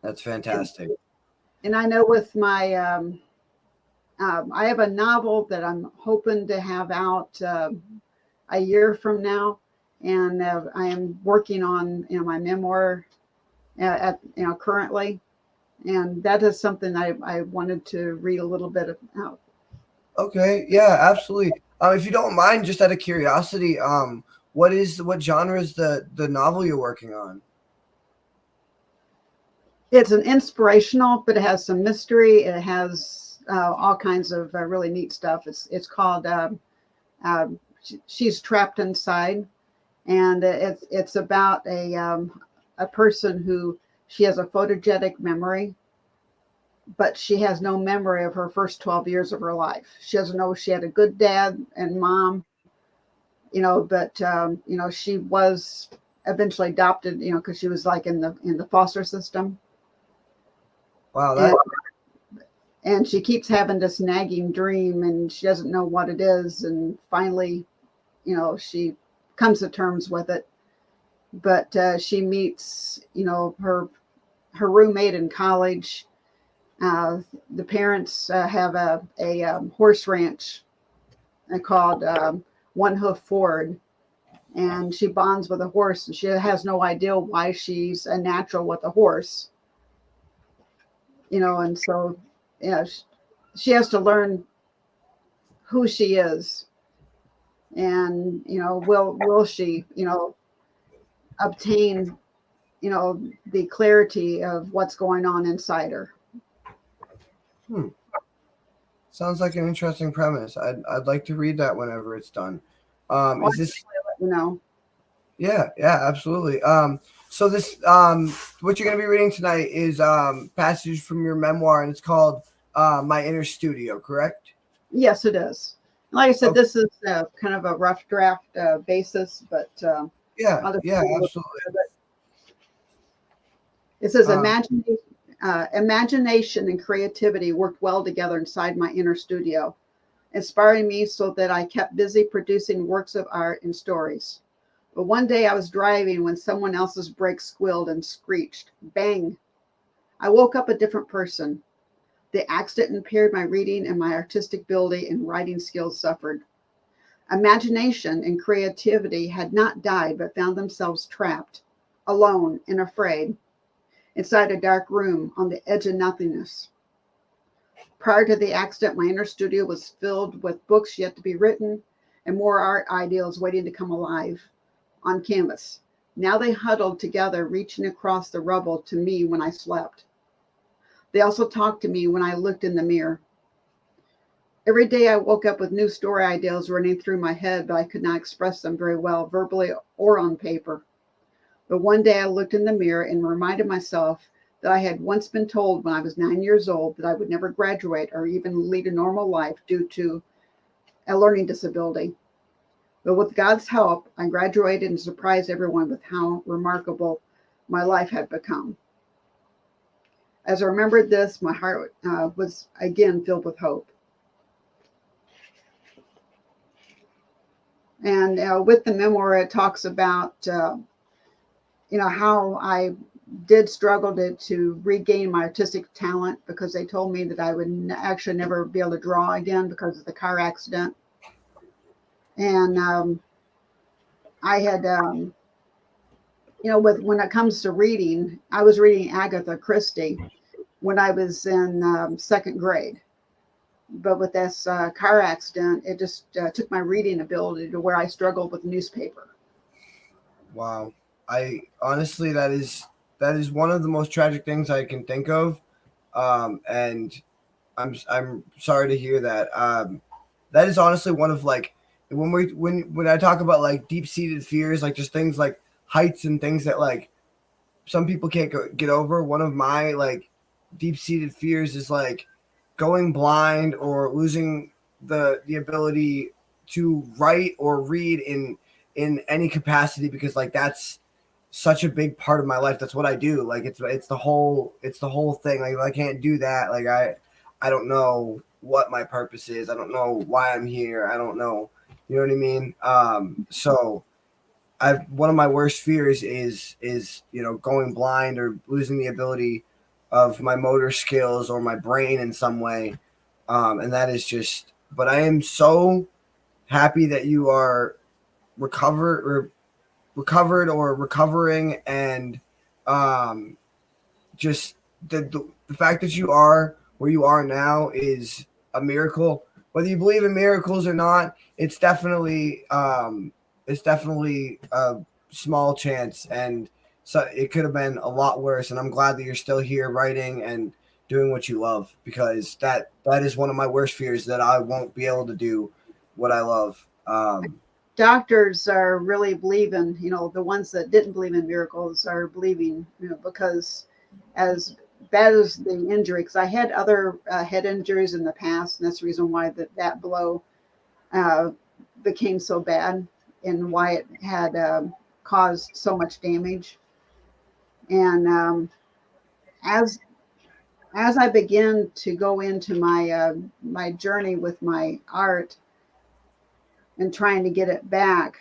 That's fantastic.
And I know with my I have a novel that I'm hoping to have out a year from now, and I am working on my memoir at currently, and that is something I wanted to read a little bit about.
Okay, yeah, absolutely. If you don't mind, just out of curiosity, what genre is the novel you're working on?
It's an inspirational, but it has some mystery. It has all kinds of really neat stuff. It's called She's Trapped Inside, and it's about a person who she has a photogenic memory, but she has no memory of her first 12 years of her life. She doesn't know she had a good dad and mom, but she was eventually adopted, because she was like in the foster system.
Wow,
And, and she keeps having this nagging dream and she doesn't know what it is. And finally, she comes to terms with it. But she meets, her roommate in college. The parents have a horse ranch called One Hoof Ford, and she bonds with a horse, and she has no idea why she's a natural with a horse, and so she has to learn who she is, and will she obtain the clarity of what's going on inside her.
Sounds like an interesting premise. I'd like to read that whenever it's done. Is this? Yeah, absolutely. So this what you're gonna be reading tonight is passages from your memoir, and it's called My Inner Studio, correct?
Yes, it is. Like I said,
Okay.
this is kind of a rough draft basis, but
yeah, absolutely.
It says imagination and creativity worked well together inside my inner studio, inspiring me so that I kept busy producing works of art and stories. But one day I was driving when someone else's brake squealed and screeched. Bang! I woke up a different person. The accident impaired my reading, and my artistic ability and writing skills suffered. Imagination and creativity had not died, but found themselves trapped, alone and afraid, inside a dark room on the edge of nothingness. Prior to the accident, my inner studio was filled with books yet to be written and more art ideals waiting to come alive on canvas. Now they huddled together, reaching across the rubble to me when I slept. They also talked to me when I looked in the mirror. Every day I woke up with new story ideas running through my head, but I could not express them very well, verbally or on paper. But one day I looked in the mirror and reminded myself that I had once been told when I was 9 years old that I would never graduate or even lead a normal life due to a learning disability. But with God's help, I graduated and surprised everyone with how remarkable my life had become. As I remembered this, my heart was again filled with hope. And with the memoir, it talks about, how I did struggle to regain my artistic talent because they told me that I would actually never be able to draw again because of the car accident. And I had, when it comes to reading, I was reading Agatha Christie when I was in second grade. But with this car accident, it just took my reading ability to where I struggled with newspaper.
Wow. I honestly, that is one of the most tragic things I can think of. And I'm sorry to hear that. That is honestly one of like when I talk about like deep seated fears, like just things like heights and things that like some people can't get over. One of my like deep seated fears is like going blind or losing the ability to write or read in any capacity, because like that's such a big part of my life. That's what I do. Like it's the whole thing. Like if I can't do that, like I don't know what my purpose is. I don't know why I'm here. I don't know. You know what I mean? So one of my worst fears is going blind or losing the ability of my motor skills or my brain in some way. And that is just. But I am so happy that you are recovered or recovering, and just the fact that you are where you are now is a miracle. Whether you believe in miracles or not, it's definitely a small chance, and so it could have been a lot worse. And I'm glad that you're still here writing and doing what you love, because that is one of my worst fears, that I won't be able to do what I love.
Doctors are really believing, the ones that didn't believe in miracles are believing, because as bad as the injury, because I had other head injuries in the past, and that's the reason why that blow became so bad, and why it had caused so much damage. And as I began to go into my journey with my art and trying to get it back,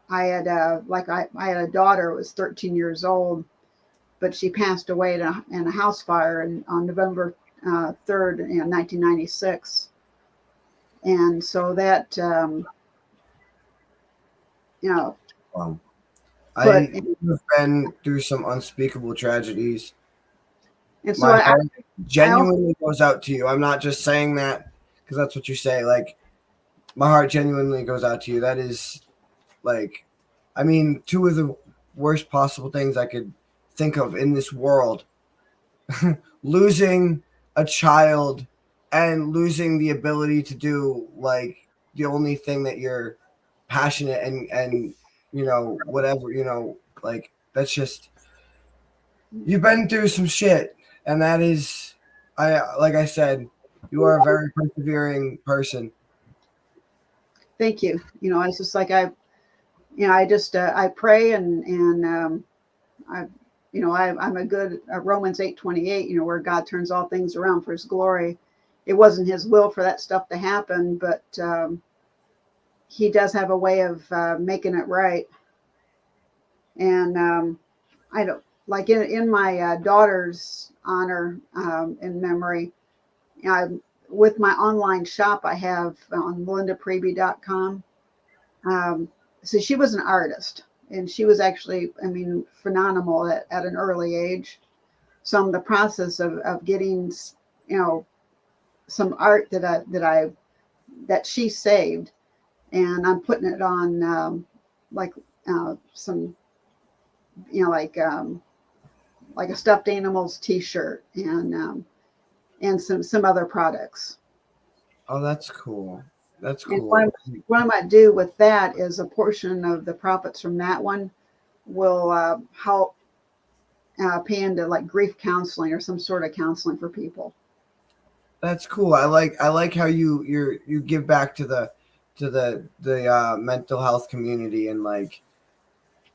I had I had a daughter who was 13 years old, but she passed away in a house fire on November 3rd, 1996. And so that,
Wow.
but,
I've been through some unspeakable tragedies.
and so
My
I
heart genuinely goes out to you. I'm not just saying that because that's what you say. Like, my heart genuinely goes out to you. That is, like, I mean, two of the worst possible things I could think of in this world. Losing a child and losing the ability to do, like, the only thing that you're passionate and whatever, like, that's just, you've been through some shit, and that is, like I said, you are a very persevering person.
thank you. It's just like I just I pray, and I'm a good Romans 8:28, where God turns all things around for His glory. It wasn't His will for that stuff to happen, but He does have a way of making it right. And I don't, like, in my daughter's honor, in memory, with my online shop I have on melindapreby.com. So she was an artist, and she was actually, phenomenal at an early age. So I'm in the process of getting, some art that she saved, and I'm putting it on, like some, like a stuffed animals T-shirt, and some other products.
Oh, that's cool. That's
And
cool.
what I might do with that is a portion of the profits from that one will help pay into, like, grief counseling or some sort of counseling for people.
That's cool. I like how you give back to the mental health community, and like,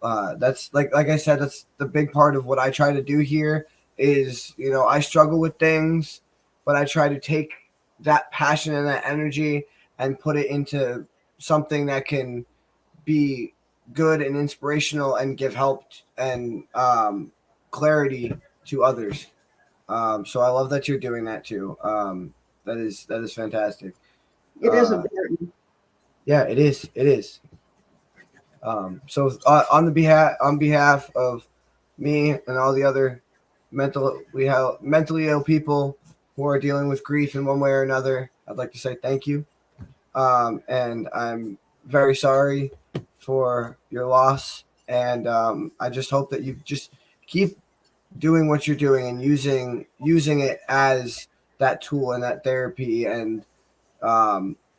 that's like I said, that's the big part of what I try to do here is, I struggle with things, but I try to take that passion and that energy and put it into something that can be good and inspirational and give help and clarity to others. So I love that you're doing that too. That is fantastic.
It is a burden.
Yeah, it is. It is. So on behalf of me and all the other mentally ill people who are dealing with grief in one way or another, I'd like to say thank you. And I'm very sorry for your loss. And I just hope that you just keep doing what you're doing and using it as that tool and that therapy. And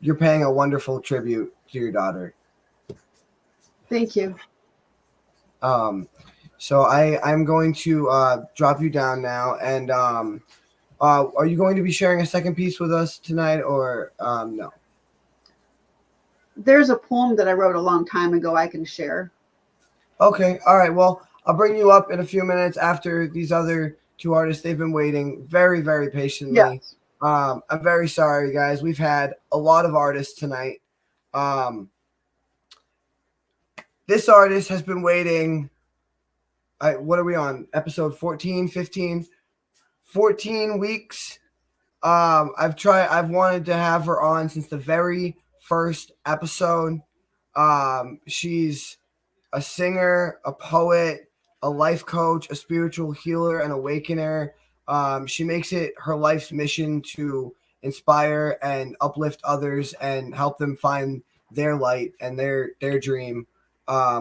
you're paying a wonderful tribute to your daughter.
Thank you.
So I'm going to drop you down now. And are you going to be sharing a second piece with us tonight, or no?
There's a poem that I wrote a long time ago I can share.
Okay. All right. Well, I'll bring you up in a few minutes after these other two artists. They've been waiting very, very patiently.
Yes.
I'm very sorry, guys. We've had a lot of artists tonight. This artist has been waiting. What are we on? Episode 14, 15, 14 weeks. I've wanted to have her on since the very first episode. She's a singer, a poet, a life coach, a spiritual healer, and awakener. She makes it her life's mission to inspire and uplift others and help them find their light and their dream,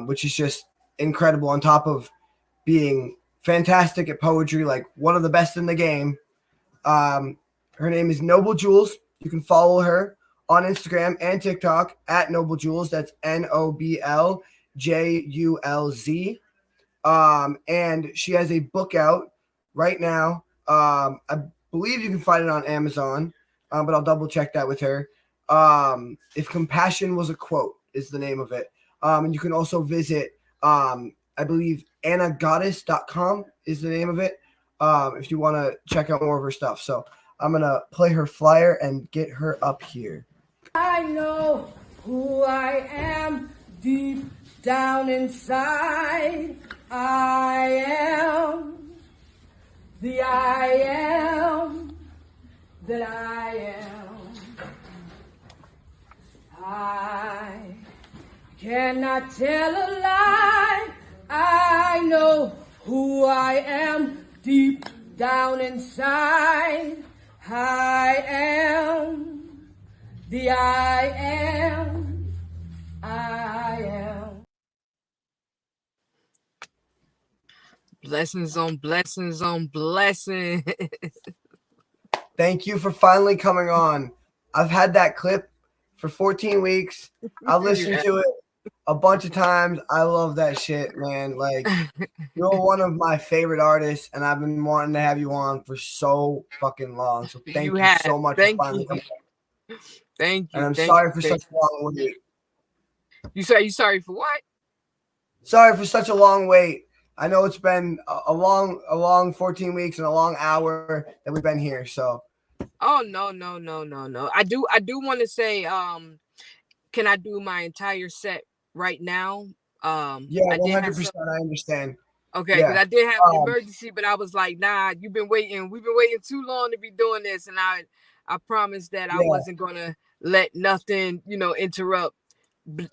which is just incredible. On top of being fantastic at poetry, like one of the best in the game. Her name is Noble Jules. You can follow her on Instagram and TikTok at Noble Jules. That's NOBLJULZ. And she has a book out right now. I believe you can find it on Amazon, but I'll double check that with her. If Compassion Was a Quote is the name of it. And you can also visit, I believe, annagoddess.com is the name of it, if you want to check out more of her stuff. So I'm going to play her flyer and get her up here.
I know who I am deep down inside. I am the I am that I am. I cannot tell a lie. I know who I am deep down inside. I am the I am. I am.
Blessings on blessings on blessings.
Thank you for finally coming on. I've had that clip for 14 weeks. I listened to it a bunch of times. I love that shit, man. Like, you're one of my favorite artists, and I've been wanting to have you on for so fucking long. So thank you so much for finally coming on.
Thank you.
And I'm sorry for such a long wait.
You sorry for what?
Sorry for such a long wait. I know it's been a long 14 weeks and a long hour that we've been here. So.
Oh no. I do want to say, can I do my entire set right now?
Yeah, 100%. I understand.
Okay, because I did have an emergency, but I was like, nah, you've been waiting. We've been waiting too long to be doing this, and I promised that I wasn't gonna let nothing, interrupt.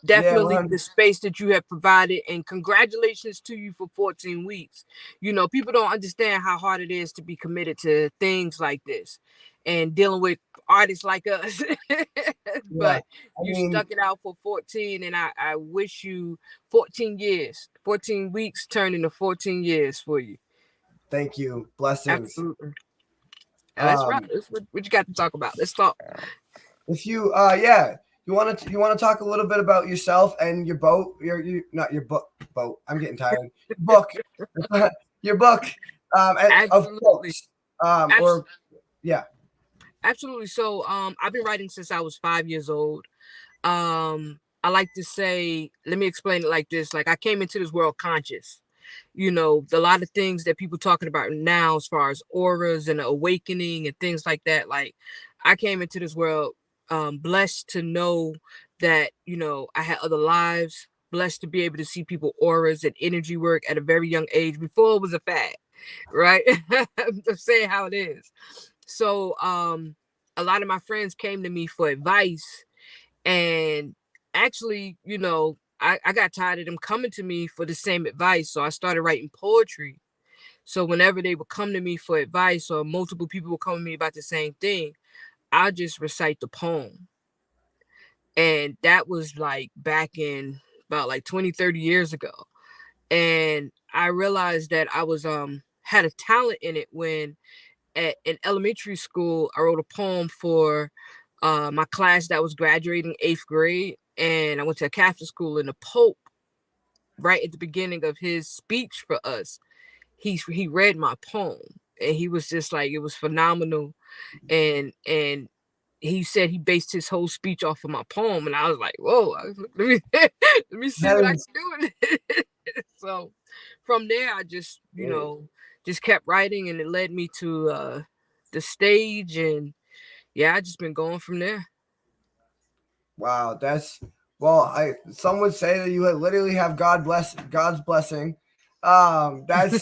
Definitely the space that you have provided, and congratulations to you for 14 weeks. People don't understand how hard it is to be committed to things like this and dealing with artists like us. But you stuck it out for 14, and I wish you 14 years, 14 weeks turn into 14 years for you.
Thank you. Blessings.
Absolutely. That's right. What you got to talk about? Let's talk.
If you you want to talk a little bit about yourself and your boat, not your book. I'm getting tired. Book. Your book. Of books.
Absolutely. So I've been writing since I was 5 years old. I like to say, let me explain it like this. Like, I came into this world conscious. A lot of things that people talking about now as far as auras and awakening and things like that. Like, I came into this world blessed to know that, I had other lives, blessed to be able to see people auras and energy work at a very young age before it was a fad, right? I'm just saying how it is. So a lot of my friends came to me for advice, and actually, I got tired of them coming to me for the same advice. So I started writing poetry. So whenever they would come to me for advice, or multiple people would come to me about the same thing, I'll just recite the poem. And that was like back in about like 20, 30 years ago. And I realized that I was had a talent in it when in elementary school, I wrote a poem for my class that was graduating 8th grade. And I went to a Catholic school, and the Pope, right at the beginning of his speech for us, he read my poem, and he was just like, it was phenomenal. And he said he based his whole speech off of my poem, and I was like, whoa, let me see what I can do with it. So from there, I just, just kept writing, and it led me to the stage, and yeah, I just been going from there.
Wow, some would say that you literally have God's blessing. That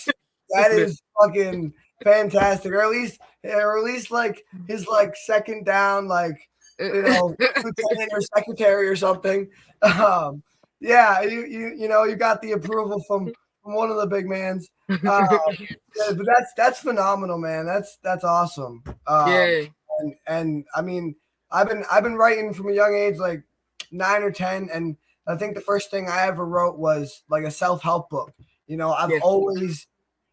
is fucking fantastic, or at least like his like second down, like lieutenant or secretary or something. Yeah, you got the approval from one of the big mans. Yeah, but that's phenomenal, man. That's awesome.
Yeah.
And I mean, I've been writing from a young age, like 9 or 10, and I think the first thing I ever wrote was like a self-help book. I've
Yeah.
always,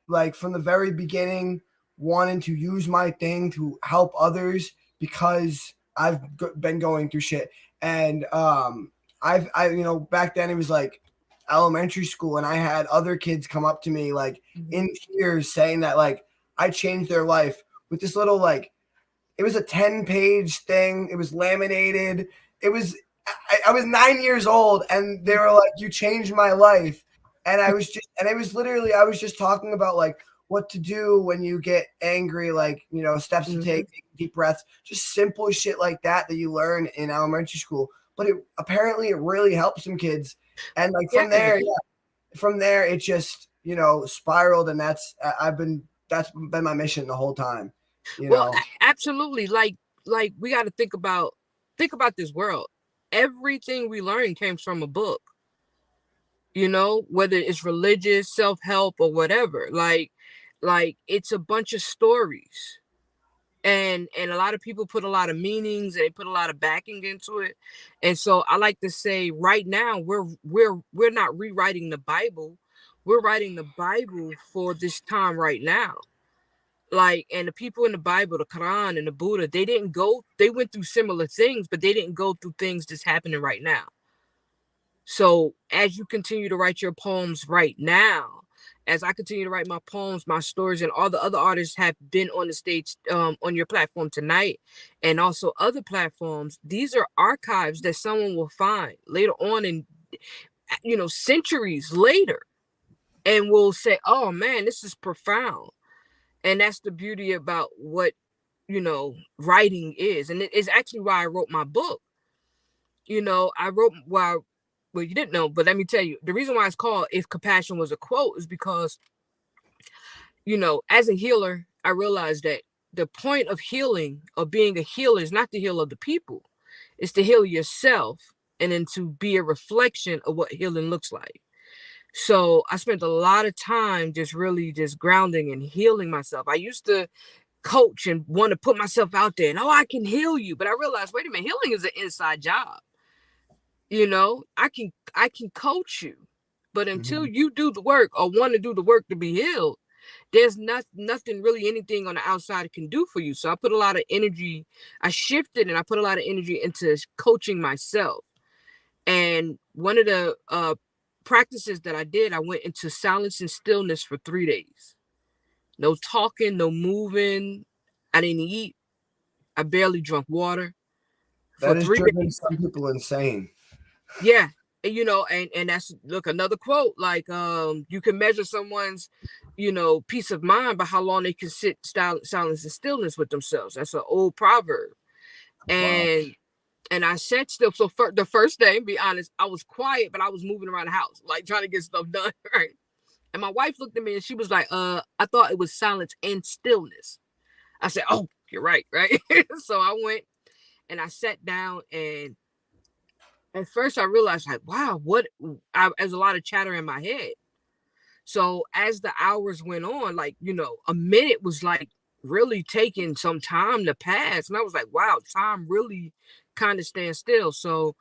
like, from the very beginning, wanted to use my thing to help others because I've been going through shit. And back then it was like elementary school, and I had other kids come up to me like in tears saying that like I changed their life with this little, like, it was a 10-page thing. It was laminated. I was 9 years old, and they were like, "You changed my life." And it was literally, I was just talking about like what to do when you get angry, like, steps to take deep breaths, just simple shit like that you learn in elementary school. But apparently it really helps some kids. And like from there, it just, spiraled. And that's been my mission the whole time.
Well, absolutely. Like we got to think about this world. Everything we learn came from a book. Whether it's religious, self-help, or whatever. Like it's a bunch of stories. And a lot of people put a lot of meanings, and they put a lot of backing into it. And so I like to say right now we're not rewriting the Bible. We're writing the Bible for this time right now. Like, and the people in the Bible, the Quran and the Buddha, they went through similar things, but they didn't go through things that's happening right now. So as you continue to write your poems right now, as I continue to write my poems, my stories, and all the other artists have been on the stage, on your platform tonight, and also other platforms, these are archives that someone will find later on in, centuries later, and will say, oh man, this is profound. And that's the beauty about what, writing is. And it is actually why I wrote my book. I wrote, well, you didn't know, but let me tell you, the reason why it's called If Compassion Was a Quote is because, as a healer, I realized that the point of healing, of being a healer, is not to heal other people. It's to heal yourself, and then to be a reflection of what healing looks like. So I spent a lot of time just really just grounding and healing myself. I used to coach and want to put myself out there and, oh, I can heal you. But I realized, wait a minute, healing is an inside job. I can coach you, but until you do the work or want to do the work to be healed, there's nothing really, anything on the outside can do for you. So I put a lot of energy, I shifted, and I put a lot of energy into coaching myself. And one of the practices that I did, I went into silence and stillness for 3 days. No talking, no moving. I didn't eat. I barely drank water for
That has
3
driven
days.
some people insane.
Yeah. And that's, look, another quote, like, you can measure someone's, peace of mind by how long they can sit silence and stillness with themselves. That's an old proverb. And I sat still. So for the first day, be honest, I was quiet, but I was moving around the house, like trying to get stuff done. Right. And my wife looked at me and she was like, I thought it was silence and stillness. I said, oh, you're right. Right. So I went and I sat down, and at first I realized, like, wow, there's a lot of chatter in my head. So as the hours went on, like, a minute was like really taking some time to pass. And I was like, wow, time really kind of stands still. So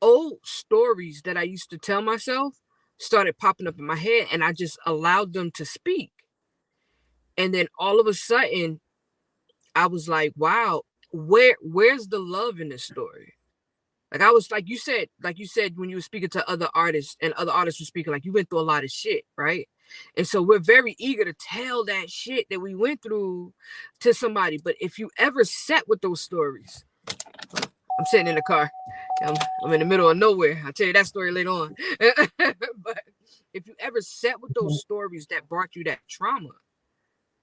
old stories that I used to tell myself started popping up in my head, and I just allowed them to speak. And then all of a sudden, I was like, wow, where's the love in this story? Like, I was, like you said, when you were speaking to other artists, and other artists were speaking, like, you went through a lot of shit, right? And so we're very eager to tell that shit that we went through to somebody. But if you ever sat with those stories, I'm sitting in the car, I'm in the middle of nowhere. I'll tell you that story later on. But if you ever sat with those stories that brought you that trauma,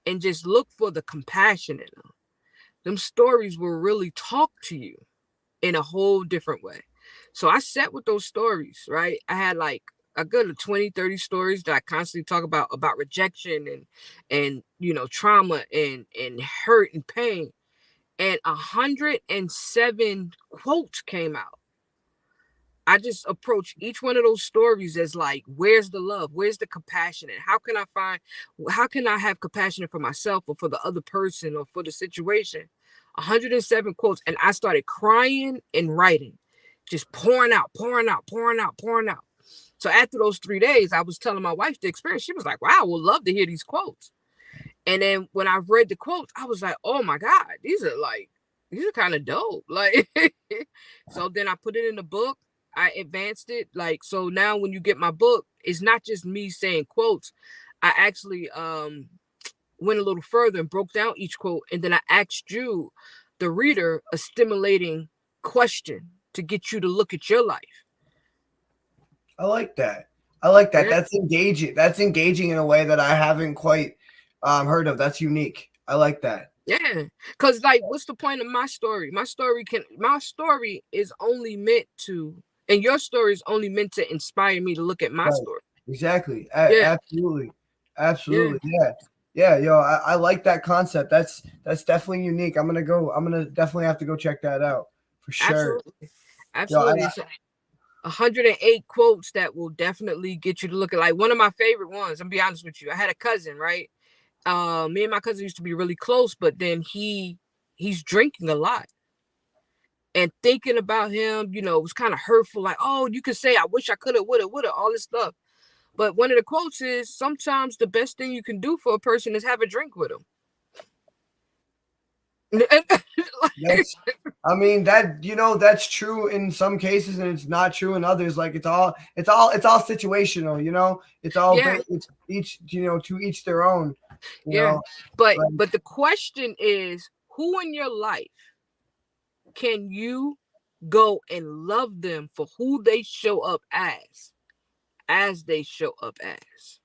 and just look for the compassion in them, them stories will really talk to you in a whole different way. So I sat with those stories, right? I had like a good 20, 30 stories that I constantly talk about rejection and trauma and hurt and pain. And 107 quotes came out. I just approach each one of those stories as like, where's the love? Where's the compassion? And how can I have compassion for myself or for the other person or for the situation? 107 quotes. And I started crying and writing, just pouring out, pouring out, pouring out, pouring out. So after those 3 days, I was telling my wife the experience. She was like, wow, I would love to hear these quotes. And then when I read the quotes, I was like, oh my God, these are kind of dope. Like, so then I put it in the book. I advanced it. Like, so now when you get my book, it's not just me saying quotes. I actually went a little further and broke down each quote. And then I asked you, the reader, a stimulating question to get you to look at your life.
I like that. I like that.
Yeah.
That's engaging. That's engaging in a way that I haven't quite heard of. That's unique. I like that.
Yeah, because like, what's the point of my story? My story is only meant to, and your story is only meant to inspire me to look at my
Right.
story.
Exactly.
Yeah.
Absolutely. Absolutely. Yeah. Yeah. Yo, I like that concept. That's definitely unique. I'm gonna definitely have to go check that out for sure.
Absolutely. It's 108 quotes that will definitely get you to look at, like, one of my favorite ones. I'm gonna be honest with you. I had a cousin, right? Me and my cousin used to be really close, but then he's drinking a lot. And thinking about him, it was kind of hurtful. Like, oh, you could say, I wish I could have, would have, all this stuff. But one of the quotes is, sometimes the best thing you can do for a person is have a drink with them.
I mean, that's true in some cases and it's not true in others. Like it's all situational, it's all it's each, to each their own.
But the question is, who in your life can you go and love them for who they show up as they show up as?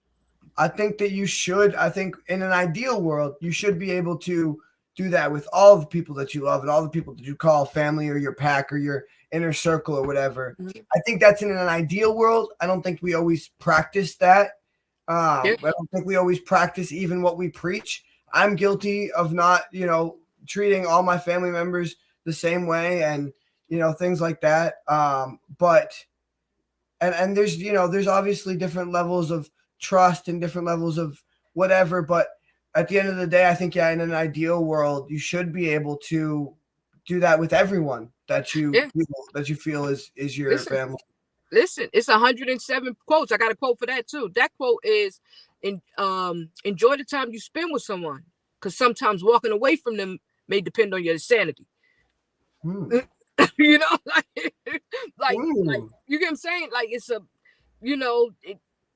I think that you should. I think in an ideal world, you should be able to do that with all the people that you love and all the people that you call family or your pack or your inner circle or whatever. Mm-hmm. I think that's in an ideal world. I don't think we always practice that. I don't think we always practice even what we preach. I'm guilty of not, treating all my family members the same way and, things like that. But there's, there's obviously different levels of trust and different levels of whatever. But at the end of the day, I think, in an ideal world, you should be able to do that with everyone that you feel is your family.
Listen, it's 107 quotes. I got a quote for that too. That quote is, enjoy the time you spend with someone, because sometimes walking away from them may depend on your sanity. Like you get what I'm saying? Like, it's a,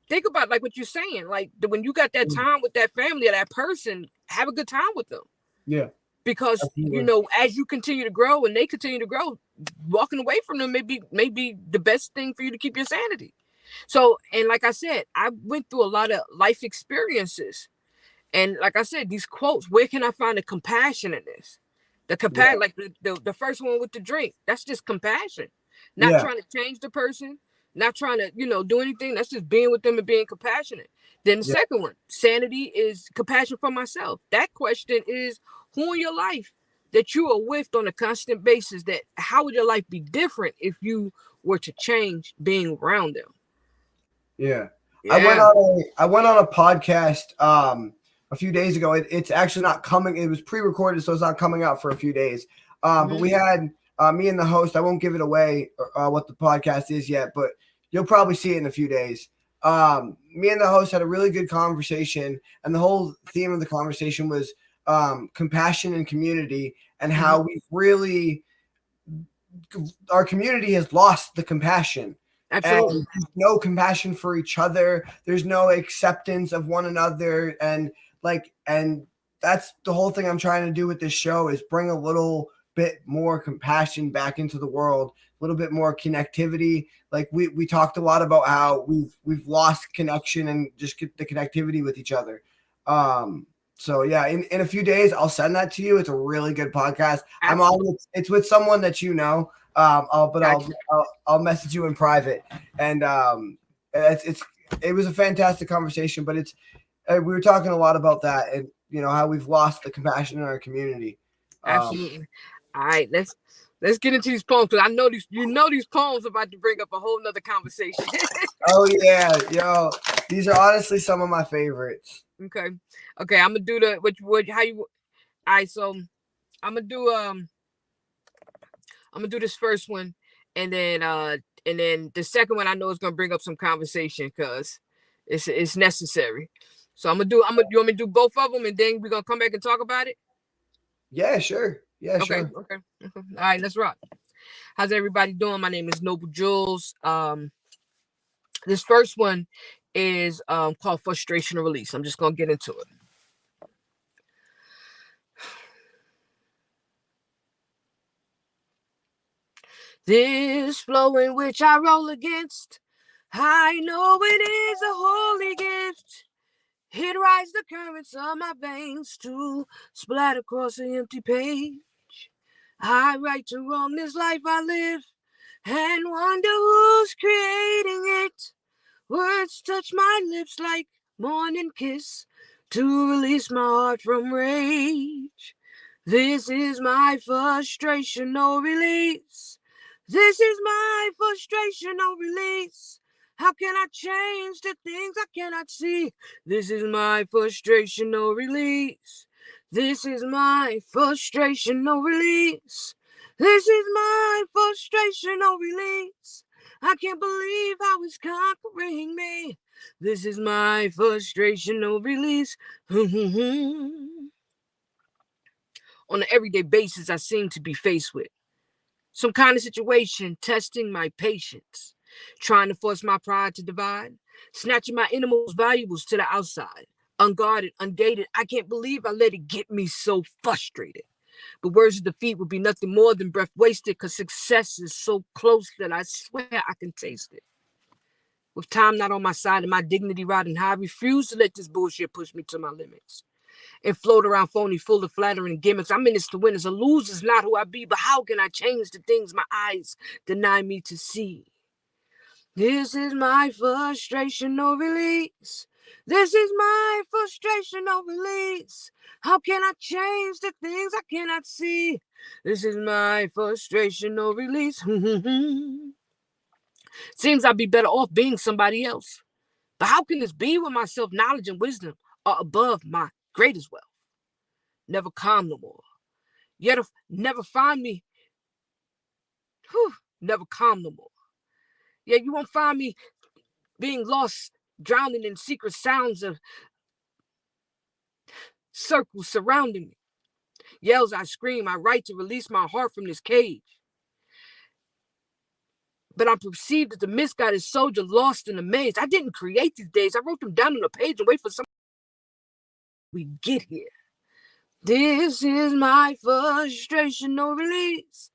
think about like what you're saying. Like, when you got that time with that family or that person, have a good time with them.
Yeah.
Because as you continue to grow and they continue to grow, walking away from them may be the best thing for you to keep your sanity. So, and like I said, I went through a lot of life experiences. And like I said, these quotes, where can I find the compassion in this? The compassion, like the first one with the drink, that's just compassion. Not trying to change the person, not trying to, do anything. That's just being with them and being compassionate. Then the second one, sanity, is compassion for myself. That question is, who in your life that you are with on a constant basis, that how would your life be different if you were to change being around them? Yeah.
I went on a podcast a few days ago. It's actually not coming. It was pre-recorded, so it's not coming out for a few days. But we had me and the host. I won't give it away what the podcast is yet, but you'll probably see it in a few days. Me and the host had a really good conversation, and the whole theme of the conversation was compassion and community, and how we've really, our community has lost the compassion.
Absolutely.
And there's no compassion for each other. There's no acceptance of one another. And that's the whole thing I'm trying to do with this show, is bring a little bit more compassion back into the world, a little bit more connectivity. Like we talked a lot about how we've lost connection and just get the connectivity with each other. So yeah, in a few days I'll send that to you. It's a really good podcast.
Absolutely.
It's with someone that you know.
Gotcha.
I'll message you in private, and it was a fantastic conversation. But we were talking a lot about that, and how we've lost the compassion in our community.
Absolutely. All right, let's get into these poems, because I know these poems are about to bring up a whole nother conversation.
Oh yeah, yo, these are honestly some of my favorites.
Okay, I'm gonna do how you. All right, so I'm gonna do this first one, and then the second one I know is gonna bring up some conversation because it's necessary. So you want me to do both of them, and then we're gonna come back and talk about it?
Yeah, sure. Yeah,
Okay,
sure.
okay. All right, let's rock. How's everybody doing? My name is Noble Jules. This first one is called Frustration or Release. I'm just gonna get into it. This flow in which I roll against, I know it is a holy gift. It rides the currents of my veins to splatter across the empty page. I right to wrong this life I live and wonder who's creating it. Words touch my lips like morning kiss to release my heart from rage. This is my frustration, no release. This is my frustration, no release. How can I change the things I cannot see? This is my frustration, no release. This is my frustration, no release. This is my frustration, no release. I can't believe how it's conquering me. This is my frustration, no release. On an everyday basis, I seem to be faced with some kind of situation testing my patience, trying to force my pride to divide, snatching my innermost valuables to the outside, unguarded, ungated. I can't believe I let it get me so frustrated. But words of defeat would be nothing more than breath wasted, because success is so close that I swear I can taste it. With time not on my side and my dignity riding high, I refuse to let this bullshit push me to my limits and float around phony, full of flattering gimmicks. I'm in this to win. As a loser's not who I be, but how can I change the things my eyes deny me to see? This is my frustration, no release. This is my frustration, no release. How can I change the things I cannot see? This is my frustration, no release. Seems I'd be better off being somebody else. But how can this be when my self-knowledge and wisdom are above my greatest wealth? Never calm no more. Yet never find me. Never calm no more. Yet you won't find me being lost, drowning in secret sounds of circles surrounding me. Yells I scream, I write to release my heart from this cage. But I'm perceived as the misguided soldier lost in a maze. I didn't create these days. I wrote them down on a page and wait for some. We get here. This is my frustration, no release.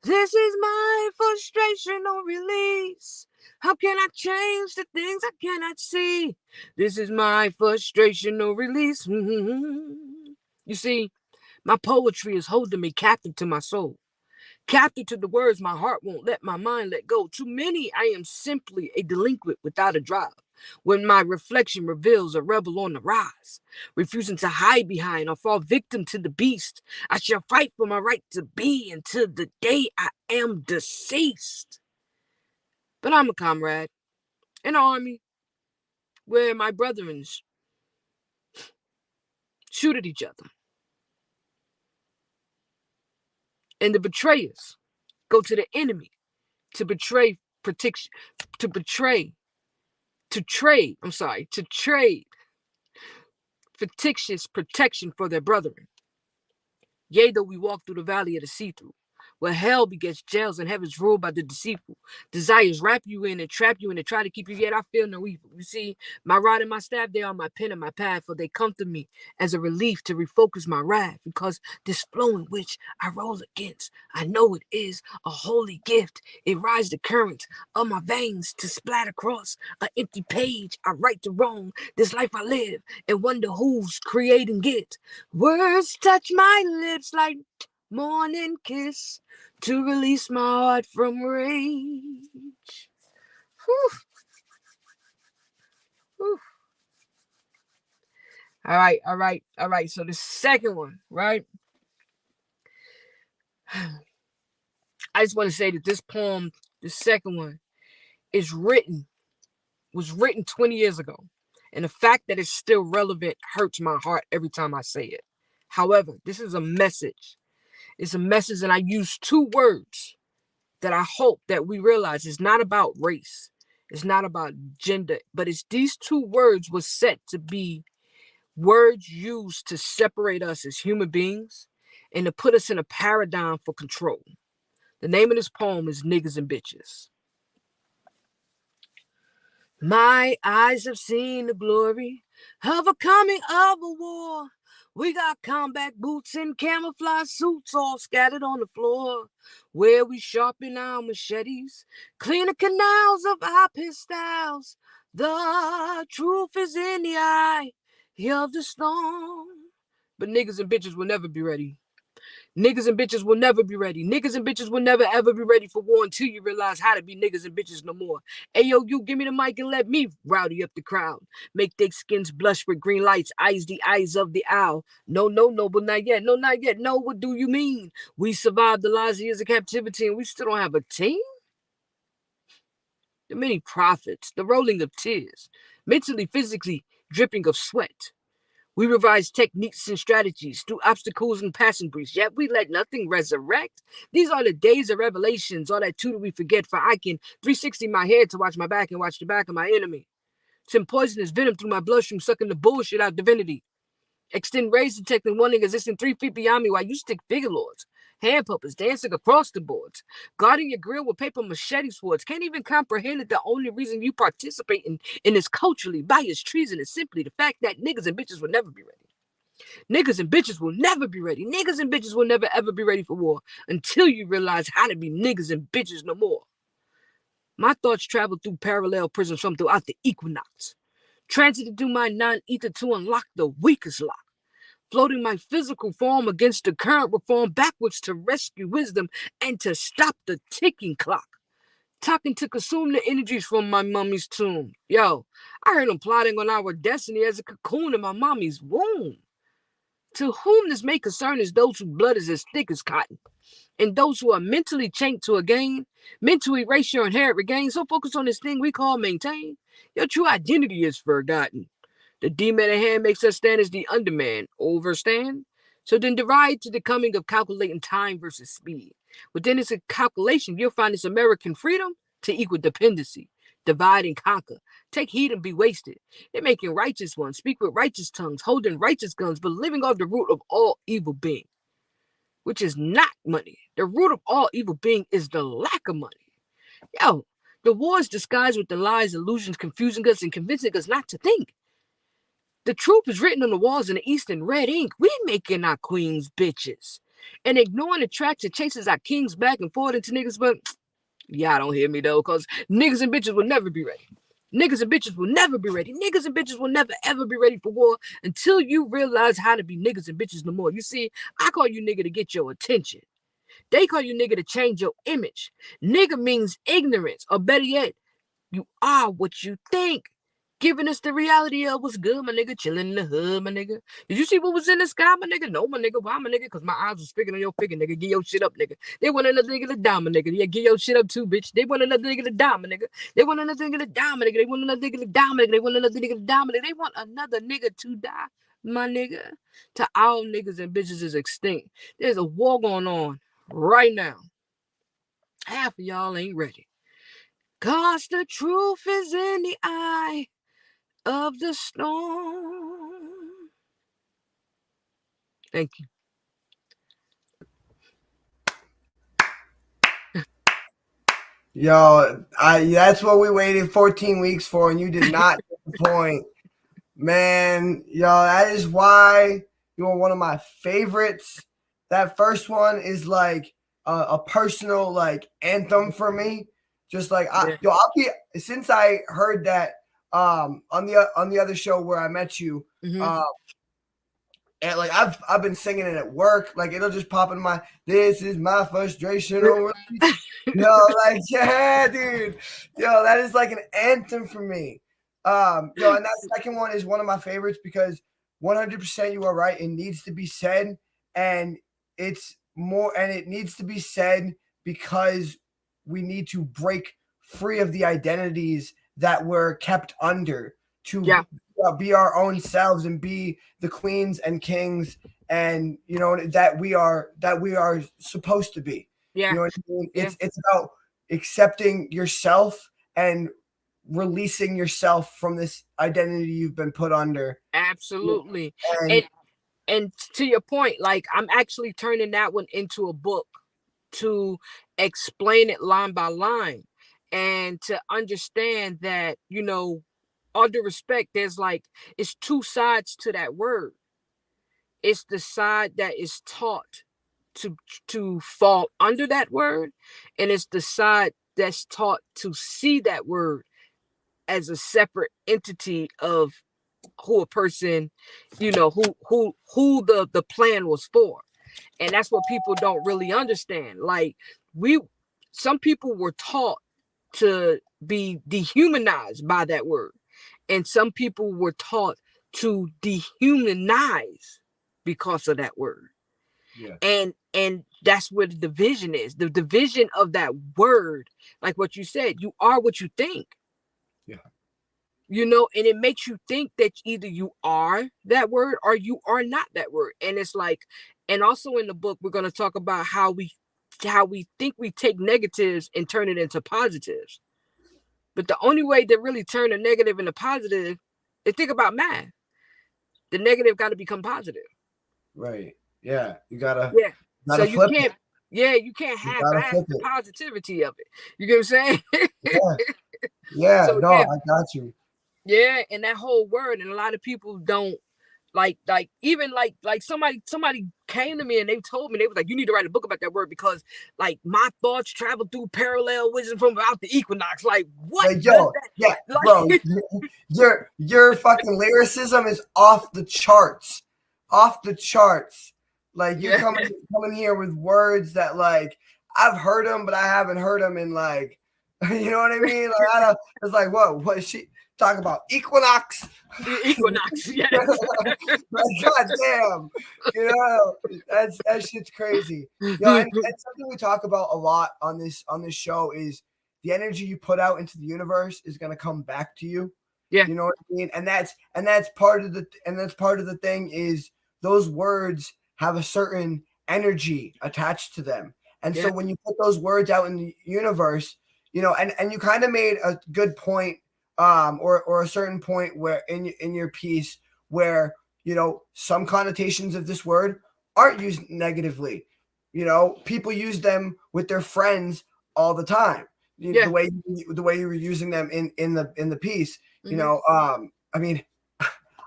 This is my frustration, no release. How can I change the things I cannot see? This is my frustration, no release. You see, my poetry is holding me captive to my soul. Captive to the words my heart won't let my mind let go. To many, I am simply a delinquent without a drive. When my reflection reveals a rebel on the rise, refusing to hide behind or fall victim to the beast, I shall fight for my right to be until the day I am deceased. But I'm a comrade, an army, where my brethren shoot at each other. And the betrayers go to the enemy to betray protection, to trade fictitious protection for their brethren. Yea, though we walk through the valley of the see-through, where hell begets jails and heaven's ruled by the deceitful. Desires wrap you in and trap you in and try to keep you, yet I feel no evil. You see, my rod and my staff, they are my pen and my path, for they comfort me as a relief to refocus my wrath, because this flow in which I roll against, I know it is a holy gift. It rides the current of my veins to splatter across an empty page. I right the wrong, this life I live, and wonder who's creating it. Words touch my lips like morning kiss to release my heart from rage. Whew. Whew. All right. So the second one, right? I just want to say that this poem, the second one, was written 20 years ago. And the fact that it's still relevant hurts my heart every time I say it. However, this is a message. It's a message, and I use two words that I hope that we realize is not about race. It's not about gender, but it's these two words were set to be words used to separate us as human beings and to put us in a paradigm for control. The name of this poem is Niggas and Bitches. My eyes have seen the glory of a coming of a war. We got combat boots and camouflage suits all scattered on the floor, where we sharpen our machetes, clean the canals of our pistols. The truth is in the eye of the storm. But niggas and bitches will never be ready. Niggas and bitches will never be ready. Niggas and bitches will never ever be ready for war until you realize how to be niggas and bitches no more. Ayo, you give me the mic and let me rowdy up the crowd. Make thick skins blush with green lights, eyes the eyes of the owl. No, but not yet. No, not yet. No, what do you mean? We survived the last years of captivity and we still don't have a team? The many prophets, the rolling of tears, mentally, physically dripping of sweat. We revise techniques and strategies through obstacles and passing breeze, yet we let nothing resurrect. These are the days of revelations, all that too do we forget, for I can 360 my head to watch my back and watch the back of my enemy. Send poisonous venom through my bloodstream, sucking the bullshit out divinity. Extend rays detecting one existing 3 feet beyond me while you stick figure lords. Hand puppets dancing across the boards. Guarding your grill with paper machete swords. Can't even comprehend that the only reason you participate in this culturally biased treason is simply the fact that niggas and bitches will never be ready. Niggas and bitches will never be ready. Niggas and bitches will never ever be ready for war until you realize how to be niggas and bitches no more. My thoughts travel through parallel prisms from throughout the equinox. Transited through my non-ether to unlock the weakest lock. Floating my physical form against the current reform backwards to rescue wisdom and to stop the ticking clock. Talking to consume the energies from my mommy's tomb. Yo, I heard them plotting on our destiny as a cocoon in my mommy's womb. To whom this may concern is those whose blood is as thick as cotton, and those who are mentally chained to a gain, meant to erase your inherent regain, so focused on this thing we call maintain, your true identity is forgotten. The demon at hand makes us stand as the underman. Overstand? So then deride to the coming of calculating time versus speed. Within this calculation, you'll find this American freedom to equal dependency. Divide and conquer. Take heed and be wasted. They're making righteous ones, speak with righteous tongues, holding righteous guns, but living off the root of all evil being, which is not money. The root of all evil being is the lack of money. Yo, the war is disguised with the lies, illusions, confusing us and convincing us not to think. The truth is written on the walls in the east in red ink. We making our queens bitches. And ignoring the tracks that chases our kings back and forth into niggas, but y'all don't hear me though, because niggas and bitches will never be ready. Niggas and bitches will never be ready. Niggas and bitches will never ever be ready for war until you realize how to be niggas and bitches no more. You see, I call you nigga to get your attention. They call you nigga to change your image. Nigga means ignorance, or better yet, you are what you think. Giving us the reality of what's good, my nigga. Chilling in the hood, my nigga. Did you see what was in the sky, my nigga? No, my nigga. Why, my nigga? Because my eyes was figuring on your figure, nigga. Get your shit up, nigga. They want another nigga to die, my nigga. Yeah, get your shit up too, bitch. They want another nigga to die, my nigga. They want another nigga to die, my nigga. They want another nigga to die, my nigga. They want another nigga to die, my nigga. They want another nigga to die, my nigga. To all niggas and bitches is extinct. There's a war going on right now. Half of y'all ain't ready. Cause the truth is in the eye of the storm. Thank you.
Yo, that's what we waited 14 weeks for, and you did not disappoint. Man, yo, that is why you're one of my favorites. That first one is like a personal like anthem for me. Just like
Yeah.
I'll be since I heard that on the other show where I met you.
Mhm.
And like I've been singing it at work, like it'll just pop in my. This is my frustration over. Yo, like yeah, dude. Yo, that is like an anthem for me. Yo, and that second one is one of my favorites because 100% you are right. It needs to be said, and it needs to be said because we need to break free of the identities that we're kept under to
Yeah.
be our own selves and be the queens and kings and that we are supposed to be.
Yeah.
You know what I mean?
Yeah.
It's about accepting yourself and releasing yourself from this identity you've been put under.
Absolutely.
And
And to your point, like I'm actually turning that one into a book to explain it line by line and to understand that, all due respect, there's like it's two sides to that word. It's the side that is taught to fall under that word, and it's the side that's taught to see that word as a separate entity of who a person, who the plan was for. And that's what people don't really understand. Like some people were taught to be dehumanized by that word, and some people were taught to dehumanize because of that word.
yeah,
And that's where the division is. The division of that word, like what you said, you are what you think.
yeah,
And it makes you think that either you are that word or you are not that word. And it's like, and also in the book, we're going to talk about how we think we take negatives and turn it into positives. But the only way to really turn a negative into positive is think about math. The negative got to become positive.
right. Yeah, you gotta
Yeah. So you
flip
can't,
it.
you can't
You gotta
half-ass
flip
the
it.
positivity of it. You get what I'm saying?
Yeah, yeah.
So
No,
yeah,
I got you.
yeah, and that whole word, and a lot of people don't like even like somebody came to me and they told me, they was like, you need to write a book about that word because like my thoughts travel through parallel wisdom from about the equinox. Like, what
Like,
does
yo, yeah,
that
bro,
like?
your fucking lyricism is off the charts, off the charts. Like, you're
Yeah.
coming here with words that like I've heard them, but I haven't heard them in like, you know what I mean? Like, I don't. It's like, what is she talking about? Equinox.
Equinox, yes.
Like, goddamn, that shit's crazy. And something we talk about a lot on this show is the energy you put out into the universe is going to come back to you.
Yeah.
You know what I mean? And that's part of the thing is those words have a certain energy attached to them. And
Yeah.
so when you put those words out in the universe, and you kind of made a good point, or a certain point where in your piece where some connotations of this word aren't used negatively. People use them with their friends all the time.
Yeah.
The way you were using them in the piece. I mean,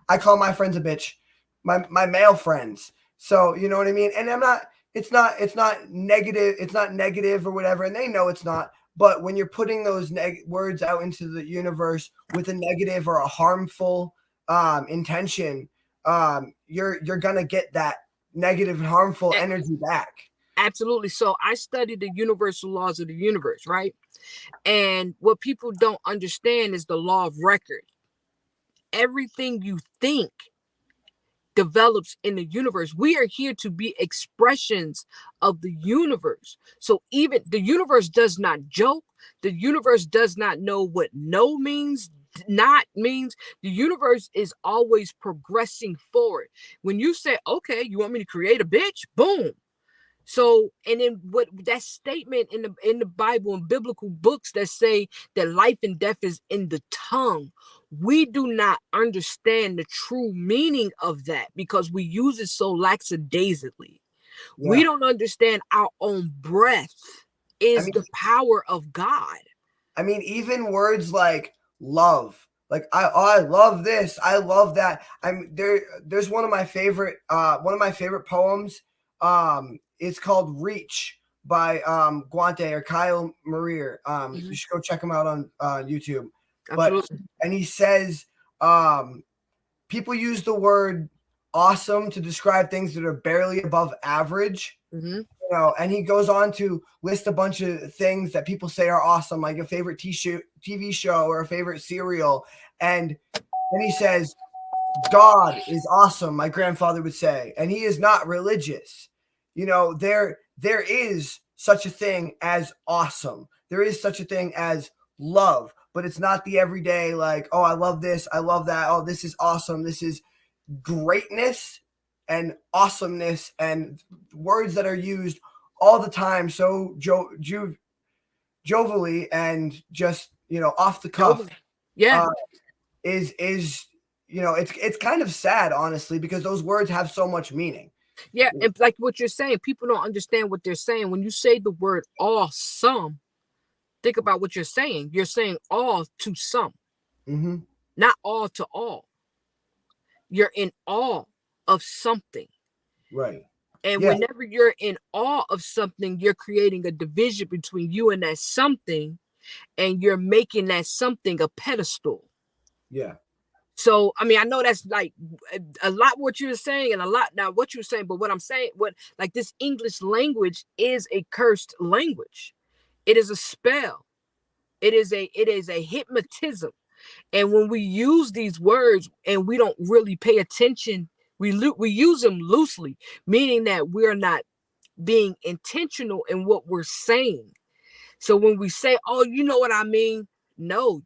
I call my friends a bitch, my male friends. So you know what I mean. And I'm not. It's not negative. It's not negative or whatever, and they know it's not. But when you're putting those words out into the universe with a negative or a harmful intention, you're gonna get that negative and harmful energy back.
Absolutely. So I studied the universal laws of the universe, right? And what people don't understand is the law of record. Everything you think develops in the universe. We are here to be expressions of the universe. So even the universe does not joke. The universe does not know what no means, not means. The universe is always progressing forward. When you say, okay, you want me to create a bitch? Boom. So, and then what that statement in the Bible and biblical books that say that life and death is in the tongue, we do not understand the true meaning of that because we use it so lackadaisically. We
Yeah.
don't understand our own breath is the power of God.
I mean, even words like love, like I love this, I love that. There's one of my favorite poems. It's called Reach by Guante or Kyle Maria. You should go check him out on YouTube.
Absolutely.
And he says people use the word awesome to describe things that are barely above average. You know, and he goes on to list a bunch of things that people say are awesome, like a favorite TV show or a favorite cereal. And then he says, God is awesome, my grandfather would say, and he is not religious. You know, there is such a thing as awesome. There is such a thing as love, but it's not the everyday, like, oh, I love this, I love that. Oh, this is awesome. This is greatness and awesomeness, and words that are used all the time so jovially and just, you know, off the cuff.
Yeah.
Is you know, it's kind of sad, honestly, because those words have so much meaning.
Yeah, and like what you're saying, people don't understand what they're saying. When you say the word awesome, think about what you're saying. You're saying all to some, not all to all. You're in awe of something.
Right.
And whenever you're in awe of something, you're creating a division between you and that something, and you're making that something a pedestal.
Yeah.
So, I mean, I know that's like a lot what you're saying and a lot not what you're saying, but what I'm saying, like this English language is a cursed language. It is a spell. It is a hypnotism. And when we use these words and we don't really pay attention, we use them loosely, meaning that we're not being intentional in what we're saying. So when we say, oh, you know what I mean? No,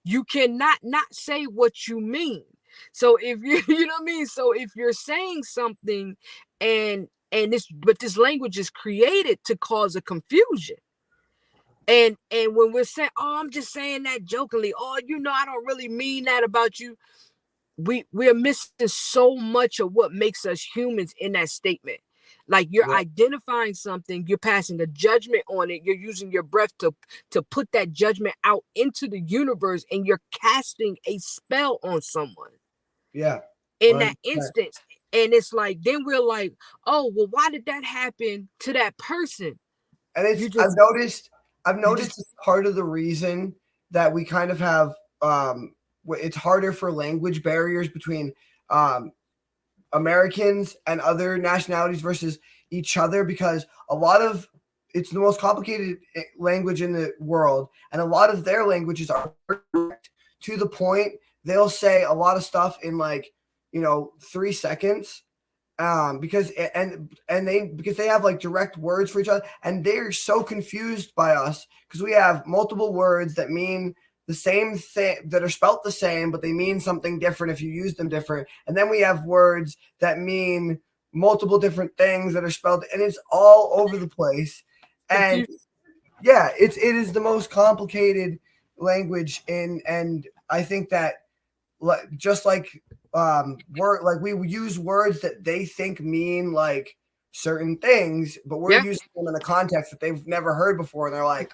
you cannot not say what you mean. So if you know what I mean? So if you're saying something and this language is created to cause a confusion. And when we're saying, oh, I'm just saying that jokingly, oh, you know, I don't really mean that about you. We're missing so much of what makes us humans in that statement. Like you're identifying something, you're passing a judgment on it, you're using your breath to put that judgment out into the universe, and you're casting a spell on someone.
Yeah.
In that instance. And it's like, then we're like, oh, well, why did that happen to that person?
And I've noticed it's part of the reason that we kind of have it's harder for language barriers between Americans and other nationalities versus each other, because it's the most complicated language in the world, and a lot of their languages are to the point. They'll say a lot of stuff in, like, you know, 3 seconds, because they have like direct words for each other, and they're so confused by us because we have multiple words that mean the same thing, that are spelt the same, but they mean something different if you use them different. And then we have words that mean multiple different things that are spelled, and it's all over the place. And yeah, it is the most complicated language and I think that just like we use words that they think mean like certain things, but we're using them in a context that they've never heard before, and they're like,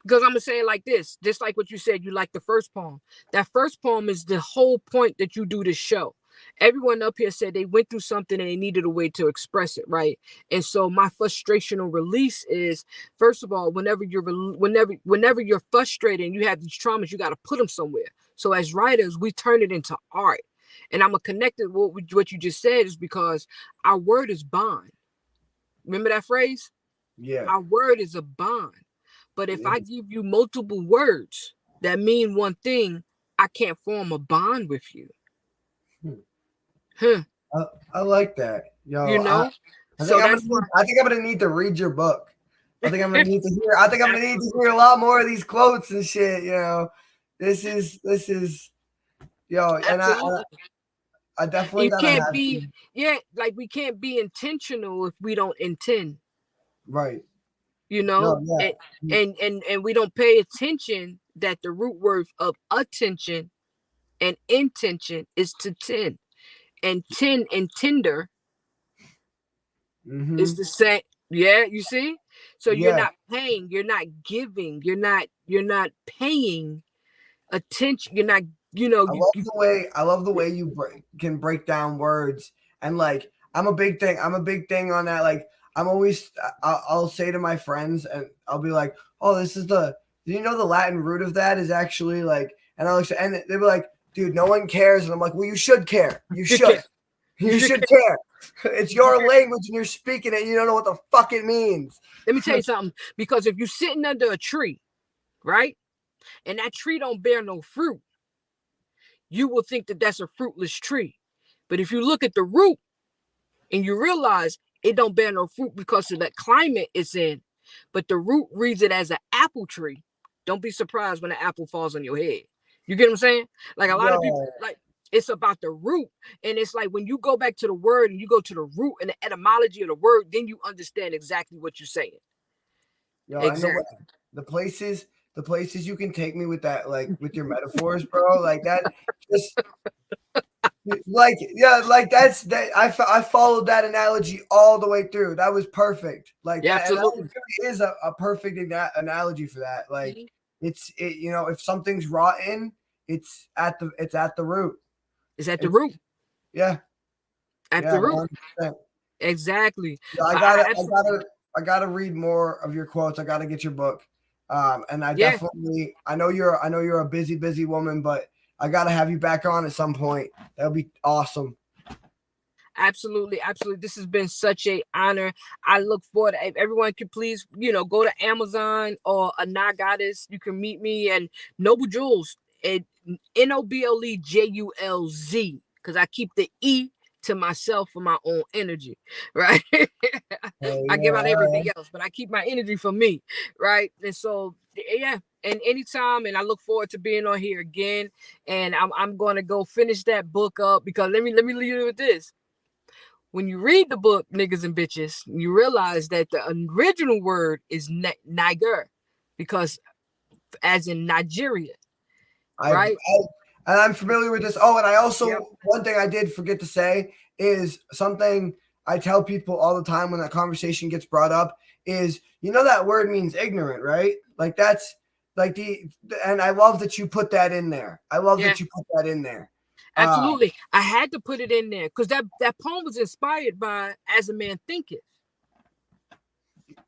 because I'm gonna say it like this, just like what you said, you like the first poem. That first poem is the whole point that you do this show. Everyone up here said they went through something and they needed a way to express it, right? And so my frustrational release is, first of all, whenever you're frustrated and you have these traumas, you got to put them somewhere. So as writers, we turn it into art. And I'm connected with what you just said is because our word is bond. Remember that phrase?
Yeah.
Our word is a bond. But if I give you multiple words that mean one thing, I can't form a bond with you.
I like that. Yo,
you know?
I think I'm gonna need to read your book. I think I'm gonna need to hear a lot more of these quotes and shit. You know, this is yo, and I definitely
you can't be like we can't be intentional if we don't intend.
Right.
You know, and we don't pay attention that the root word of attention and intention is to tend, and tend and tender is the same. Yeah, you see. So you're
Yeah.
not paying, you're not giving, you're not paying attention. You're not,
I love the way you can break down words, and like I'm a big thing on that. Like I'm always I'll say to my friends, and I'll be like, oh, this is the do you know the Latin root of that is actually like, and and they'll be like, dude, no one cares, and I'm like, well, you should care, you should. You should care. It's your language and you're speaking it. You don't know what the fuck it means.
Let me tell you something. Because if you're sitting under a tree, right, and that tree don't bear no fruit, you will think that that's a fruitless tree. But if you look at the root and you realize it don't bear no fruit because of the climate it's in, but the root reads it as an apple tree, don't be surprised when the apple falls on your head. You get what I'm saying? Like a lot of people,
Yo,
like it's about the root. And it's like when you go back to the word and you go to the root and the etymology of the word, then you understand exactly what you're saying.
and
Exactly.
the places you can take me with that, like with your metaphors, bro, like that, just like yeah, like that's that. I followed that analogy all the way through. That was perfect. Like
Yeah,
that, and that
absolutely.
really is a perfect analogy for that. Like
Mhm.
if something's rotten, it's at the root.
It's at the
It's
root.
yeah,
At
yeah,
the root.
100%.
Exactly.
Yeah,
But I absolutely,
I gotta read more of your quotes. I gotta get your book. And
yeah.
I know you're a busy woman, but I gotta have you back on at some point. That would be awesome.
Absolutely, absolutely. This has been such a honor. I look forward to if everyone could please, go to Amazon or a Goddess. You can meet me and Noble Jewels at NOBLEJULZ because I keep the E to myself for my own energy, right?
Oh
I give
yeah,
out everything else, but I keep my energy for me, right? And so, yeah. And anytime, and I look forward to being on here again. And I'm going to go finish that book up because let me leave you with this. When you read the book, niggas and bitches, you realize that the original word is Niger, because as in Nigeria, right?
and I'm familiar with this. Oh, and I
Yep.
also one thing I did forget to say is something I tell people all the time when that conversation gets brought up is that word means ignorant, right? Like that's like and I love that you put that in there. I love
Yeah,
that you put that in there. Uh,
absolutely. I had to put it in there because that poem was inspired by "As a Man Thinketh."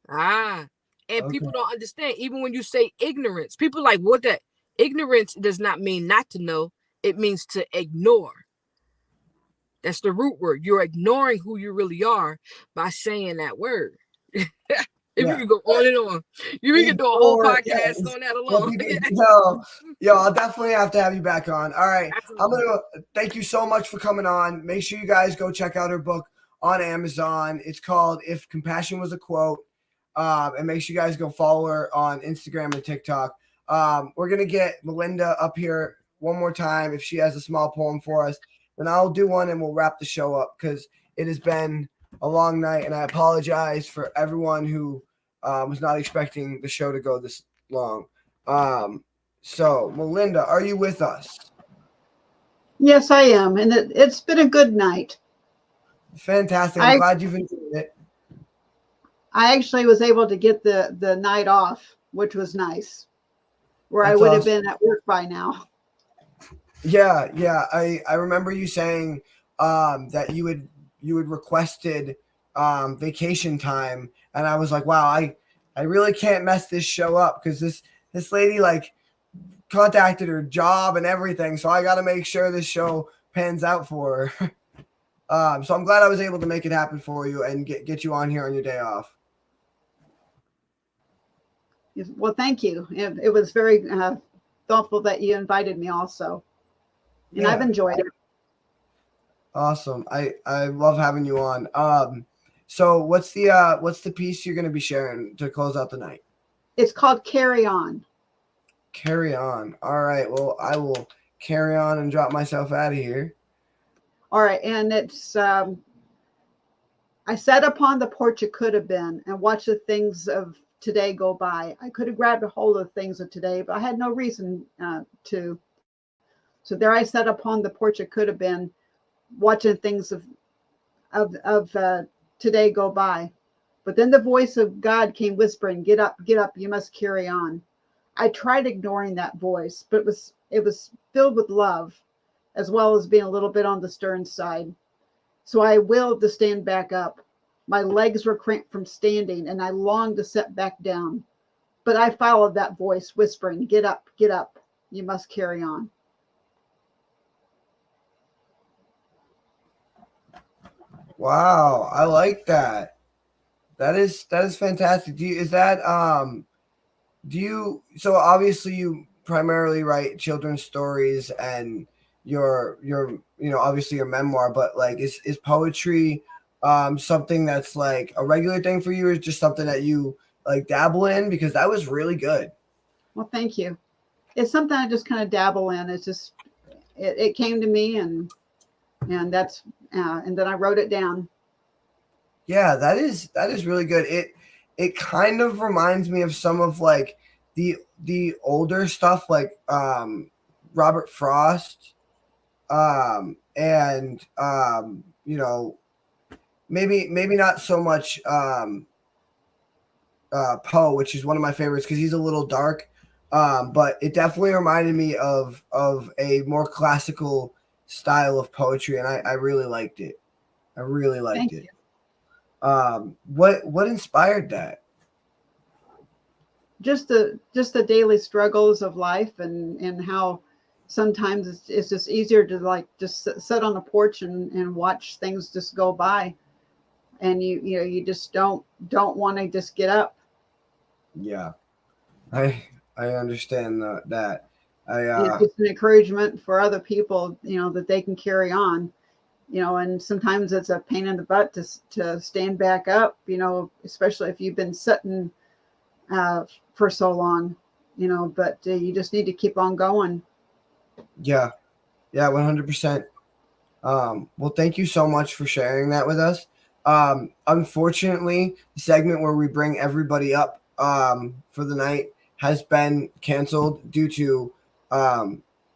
And
okay.
people don't understand. Even when you say ignorance, people like what that ignorance does not mean not to know. It means to ignore. That's the root word. You're ignoring who you really are by saying that word. If you
Yeah.
can go on and on, you can do a whole
Ignore, yeah.
podcast on that
Well,
alone.
no, yo, I'll definitely have to have you back on. All right. I'm
Absolutely.
gonna thank you so much for coming on. Make sure you guys go check out her book on Amazon. It's called If Compassion Was a Quote. And make sure you guys go follow her on Instagram and TikTok. We're gonna get Melinda up here one more time if she has a small poem for us. Then I'll do one and we'll wrap the show up because it has been a long night, and I apologize for everyone who was not expecting the show to go this long. So, Melinda, are you with us?
Yes, I am, and it's been a good night.
Fantastic. I'm
I
glad you've enjoyed it.
I actually was able to get the night off, which was nice, where I
That's
would have
awesome.
been at work by now.
Yeah. I remember you saying that you had requested vacation time, and I was like, wow, I really can't mess this show up because this lady like contacted her job and everything, so I got to make sure this show pans out for her. So I'm glad I was able to make it happen for you and get you on here on your day off.
Well, thank you. It was very thoughtful that you invited me also, and I've
Yeah,
enjoyed it.
awesome. I love having you on. So what's the piece you're going to be sharing to close out the night?
It's called Carry On.
Carry on. All right. Well, I will carry on and drop myself out of here.
All right, and it's I sat upon the porch it could have been and watched the things of today go by. I could have grabbed a hold of things of today, but I had no reason to. So there I sat upon the porch it could have been, watching things of today go by. But then the voice of God came whispering, get up, you must carry on. I tried ignoring that voice, but it was filled with love, as well as being a little bit on the stern side. So I willed to stand back up. My legs were cramped from standing, and I longed to sit back down. But I followed that voice whispering, get up, you must carry on.
Wow, I like that. That is fantastic. So obviously you primarily write children's stories and your obviously your memoir, but like is poetry something that's like a regular thing for you, or just something that you like dabble in? Because that was really good.
Well, thank you. It's something I just kind of dabble in. It's just it came to me, and that's and then I wrote it down.
Yeah, that is really good. It kind of reminds me of some of like the older stuff, like Robert Frost, and maybe not so much Poe, which is one of my favorites because he's a little dark. But it definitely reminded me of a more classical style of poetry, and I really liked it. I really liked
Thank
it.
you.
What inspired that?
Just the daily struggles of life, and how sometimes it's just easier to like just sit on the porch and watch things just go by, and you just don't want to just get up.
Yeah, I understand that.
It's an encouragement for other people, that they can carry on, and sometimes it's a pain in the butt to stand back up, especially if you've been sitting for so long, but you just need to keep on going.
Yeah, 100%. Well, thank you so much for sharing that with us. Unfortunately, the segment where we bring everybody up for the night has been canceled due to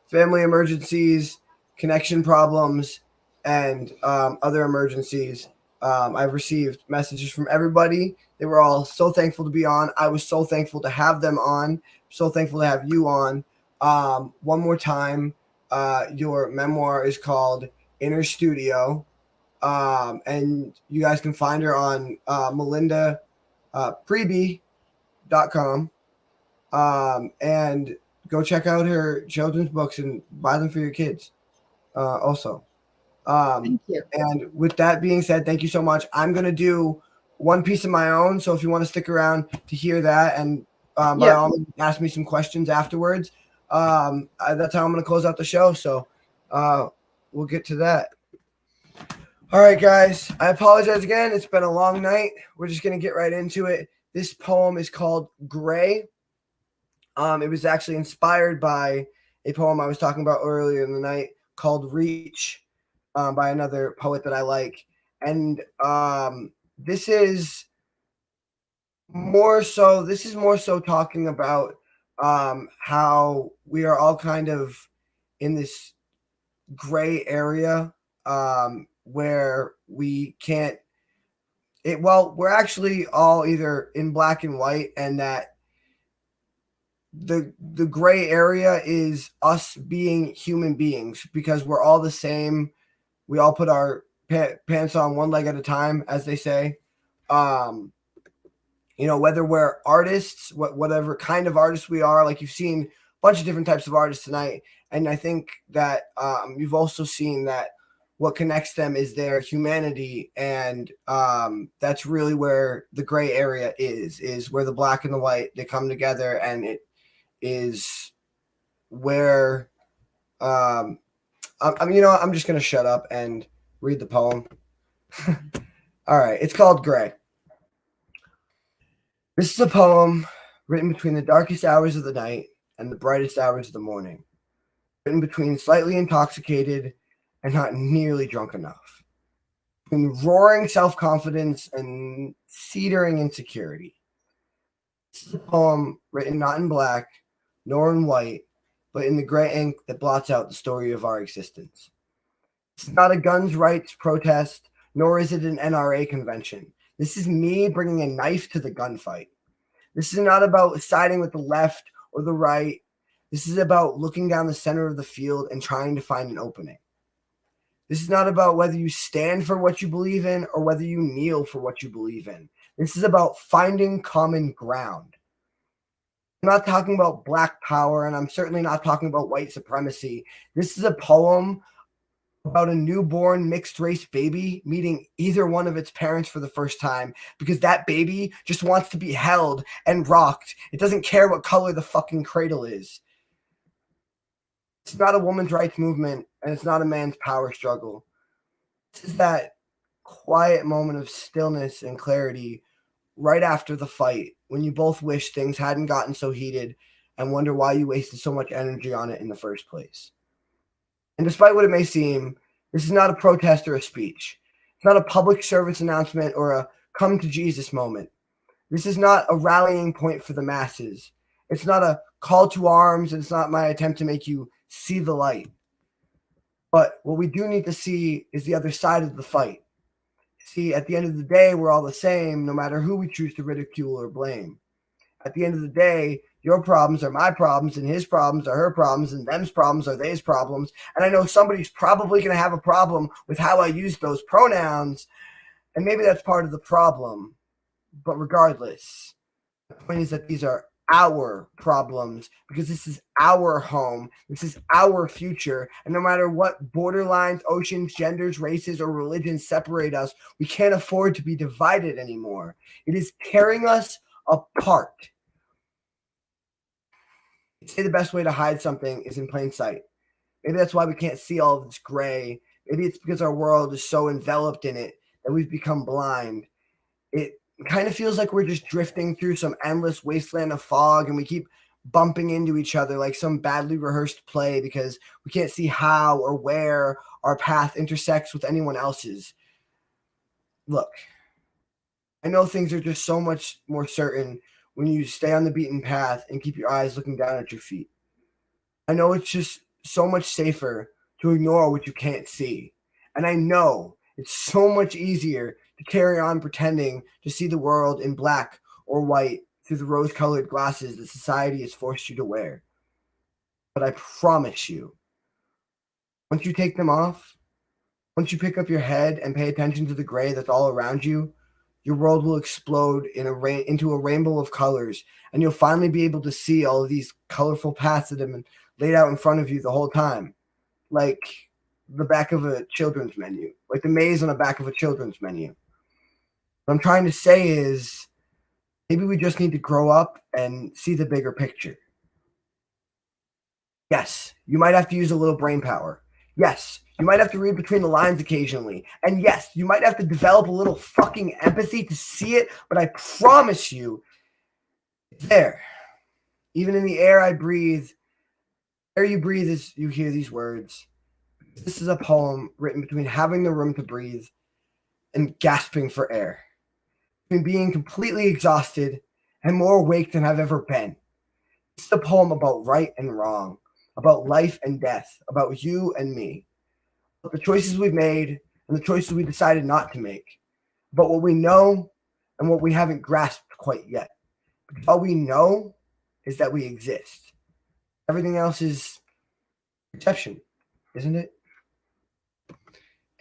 family emergencies, connection problems, and other emergencies. I've received messages from everybody. They were all so thankful to be on. I was so thankful to have them on. So thankful to have you on. One more time, your memoir is called Inner Studio. And you guys can find her on Melinda Preby.com. And go check out her children's books and buy them for your kids also.
Thank you.
And with that being said, thank you so much. I'm going to do one piece of my own. So if you want to stick around to hear that, and by all means, ask me some questions afterwards. That's how I'm going to close out the show. So we'll get to that. All right, guys. I apologize again. It's been a long night. We're just going to get right into it. This poem is called Gray. It was actually inspired by a poem I was talking about earlier in the night called Reach by another poet that I like. And this is more so talking about how we are all kind of in this gray area where we can't we're actually all either in black and white, and that the gray area is us being human beings, because we're all the same. We all put our pants on one leg at a time, as they say. Whether we're artists, whatever kind of artists we are, like you've seen a bunch of different types of artists tonight. And I think that you've also seen that what connects them is their humanity. And that's really where the gray area is where the black and the white, they come together. And it is where I'm just going to shut up and read the poem. All right. It's called Gray. This is a poem written between the darkest hours of the night and the brightest hours of the morning. Written between slightly intoxicated and not nearly drunk enough. Between roaring self-confidence and cedering insecurity. This is a poem written not in black, nor in white, but in the gray ink that blots out the story of our existence. This is not a guns rights protest, nor is it an NRA convention. This is me bringing a knife to the gunfight. This is not about siding with the left or the right. This is about looking down the center of the field and trying to find an opening. This is not about whether you stand for what you believe in or whether you kneel for what you believe in. This is about finding common ground. I'm not talking about black power, and I'm certainly not talking about white supremacy. This is a poem about a newborn mixed race baby meeting either one of its parents for the first time because that baby just wants to be held and rocked. It doesn't care what color the fucking cradle is. It's not a woman's rights movement, and it's not a man's power struggle. This is that quiet moment of stillness and clarity right after the fight when you both wish things hadn't gotten so heated and wonder why you wasted so much energy on it in the first place. And despite what it may seem, this is not a protest or a speech. It's not a public service announcement or a come to Jesus moment. This is not a rallying point for the masses. It's not a call to arms, and it's not my attempt to make you see the light. But what we do need to see is the other side of the fight. See, at the end of the day, we're all the same, no matter who we choose to ridicule or blame. At the end of the day, your problems are my problems, and his problems are her problems, and them's problems are they's problems. And I know somebody's probably going to have a problem with how I use those pronouns, and maybe that's part of the problem. But regardless, the point is that these are our problems because this is our home. This is our future. And no matter what borderlines, oceans, genders, races, or religions separate us, we can't afford to be divided anymore. It is tearing us apart. I'd say the best way to hide something is in plain sight. Maybe that's why we can't see all of this gray. Maybe it's because our world is so enveloped in it that we've become blind. It kind of feels like we're just drifting through some endless wasteland of fog, and we keep bumping into each other like some badly rehearsed play because we can't see how or where our path intersects with anyone else's. Look, I know things are just so much more certain when you stay on the beaten path and keep your eyes looking down at your feet. I know it's just so much safer to ignore what you can't see. And I know it's so much easier to carry on pretending to see the world in black or white through the rose-colored glasses that society has forced you to wear. But I promise you, once you take them off, once you pick up your head and pay attention to the gray that's all around you, your world will explode into a rainbow of colors, and you'll finally be able to see all of these colorful paths that have been laid out in front of you the whole time, like the back of a children's menu, like the maze on the back of a children's menu. What I'm trying to say is maybe we just need to grow up and see the bigger picture. Yes, you might have to use a little brain power. Yes, you might have to read between the lines occasionally. And yes, you might have to develop a little fucking empathy to see it, but I promise you, it's there. Even in the air I breathe, air you breathe as you hear these words. This is a poem written between having the room to breathe and gasping for air. Between being completely exhausted and more awake than I've ever been. It's a poem about right and wrong, about life and death, about you and me, about the choices we've made and the choices we decided not to make, about what we know and what we haven't grasped quite yet. Because all we know is that we exist. Everything else is perception, isn't it?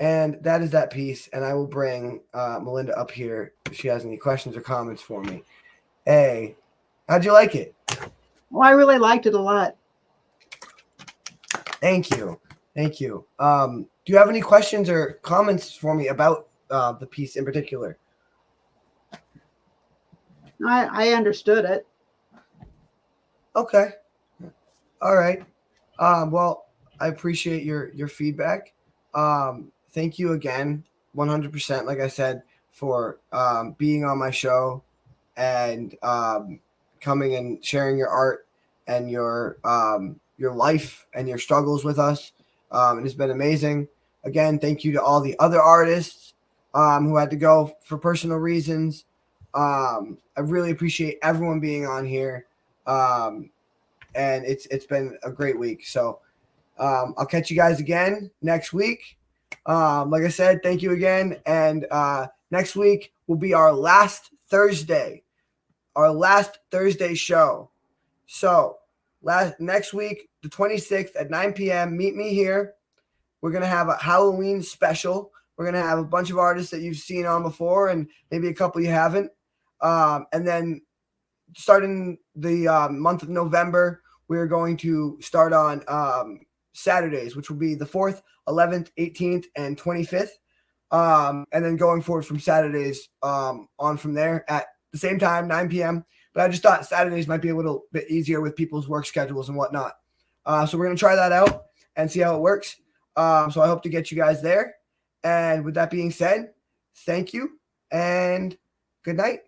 And that is that piece. And I will bring Melinda up here if she has any questions or comments for me. Hey, how'd you like it?
Well, I really liked it a lot.
Thank you. Thank you. Do you have any questions or comments for me about the piece in particular?
I understood it.
Okay. All right. Well, I appreciate your feedback. Thank you again, 100%, like I said, for being on my show and coming and sharing your art and your life and your struggles with us. It has been amazing. Again, thank you to all the other artists who had to go for personal reasons. I really appreciate everyone being on here. And it's been a great week. So I'll catch you guys again next week. Like I said, thank you again. And next week will be our last Thursday show. So next week, the 26th at 9 p.m., meet me here. We're going to have a Halloween special. We're going to have a bunch of artists that you've seen on before and maybe a couple you haven't. And then starting the month of November, we're going to start on Saturdays, which will be the 4th, 11th, 18th, and 25th. And then going forward from Saturdays on from there at the same time, 9 p.m. But I just thought Saturdays might be a little bit easier with people's work schedules and whatnot. So we're going to try that out and see how it works. So I hope to get you guys there. And with that being said, thank you and good night.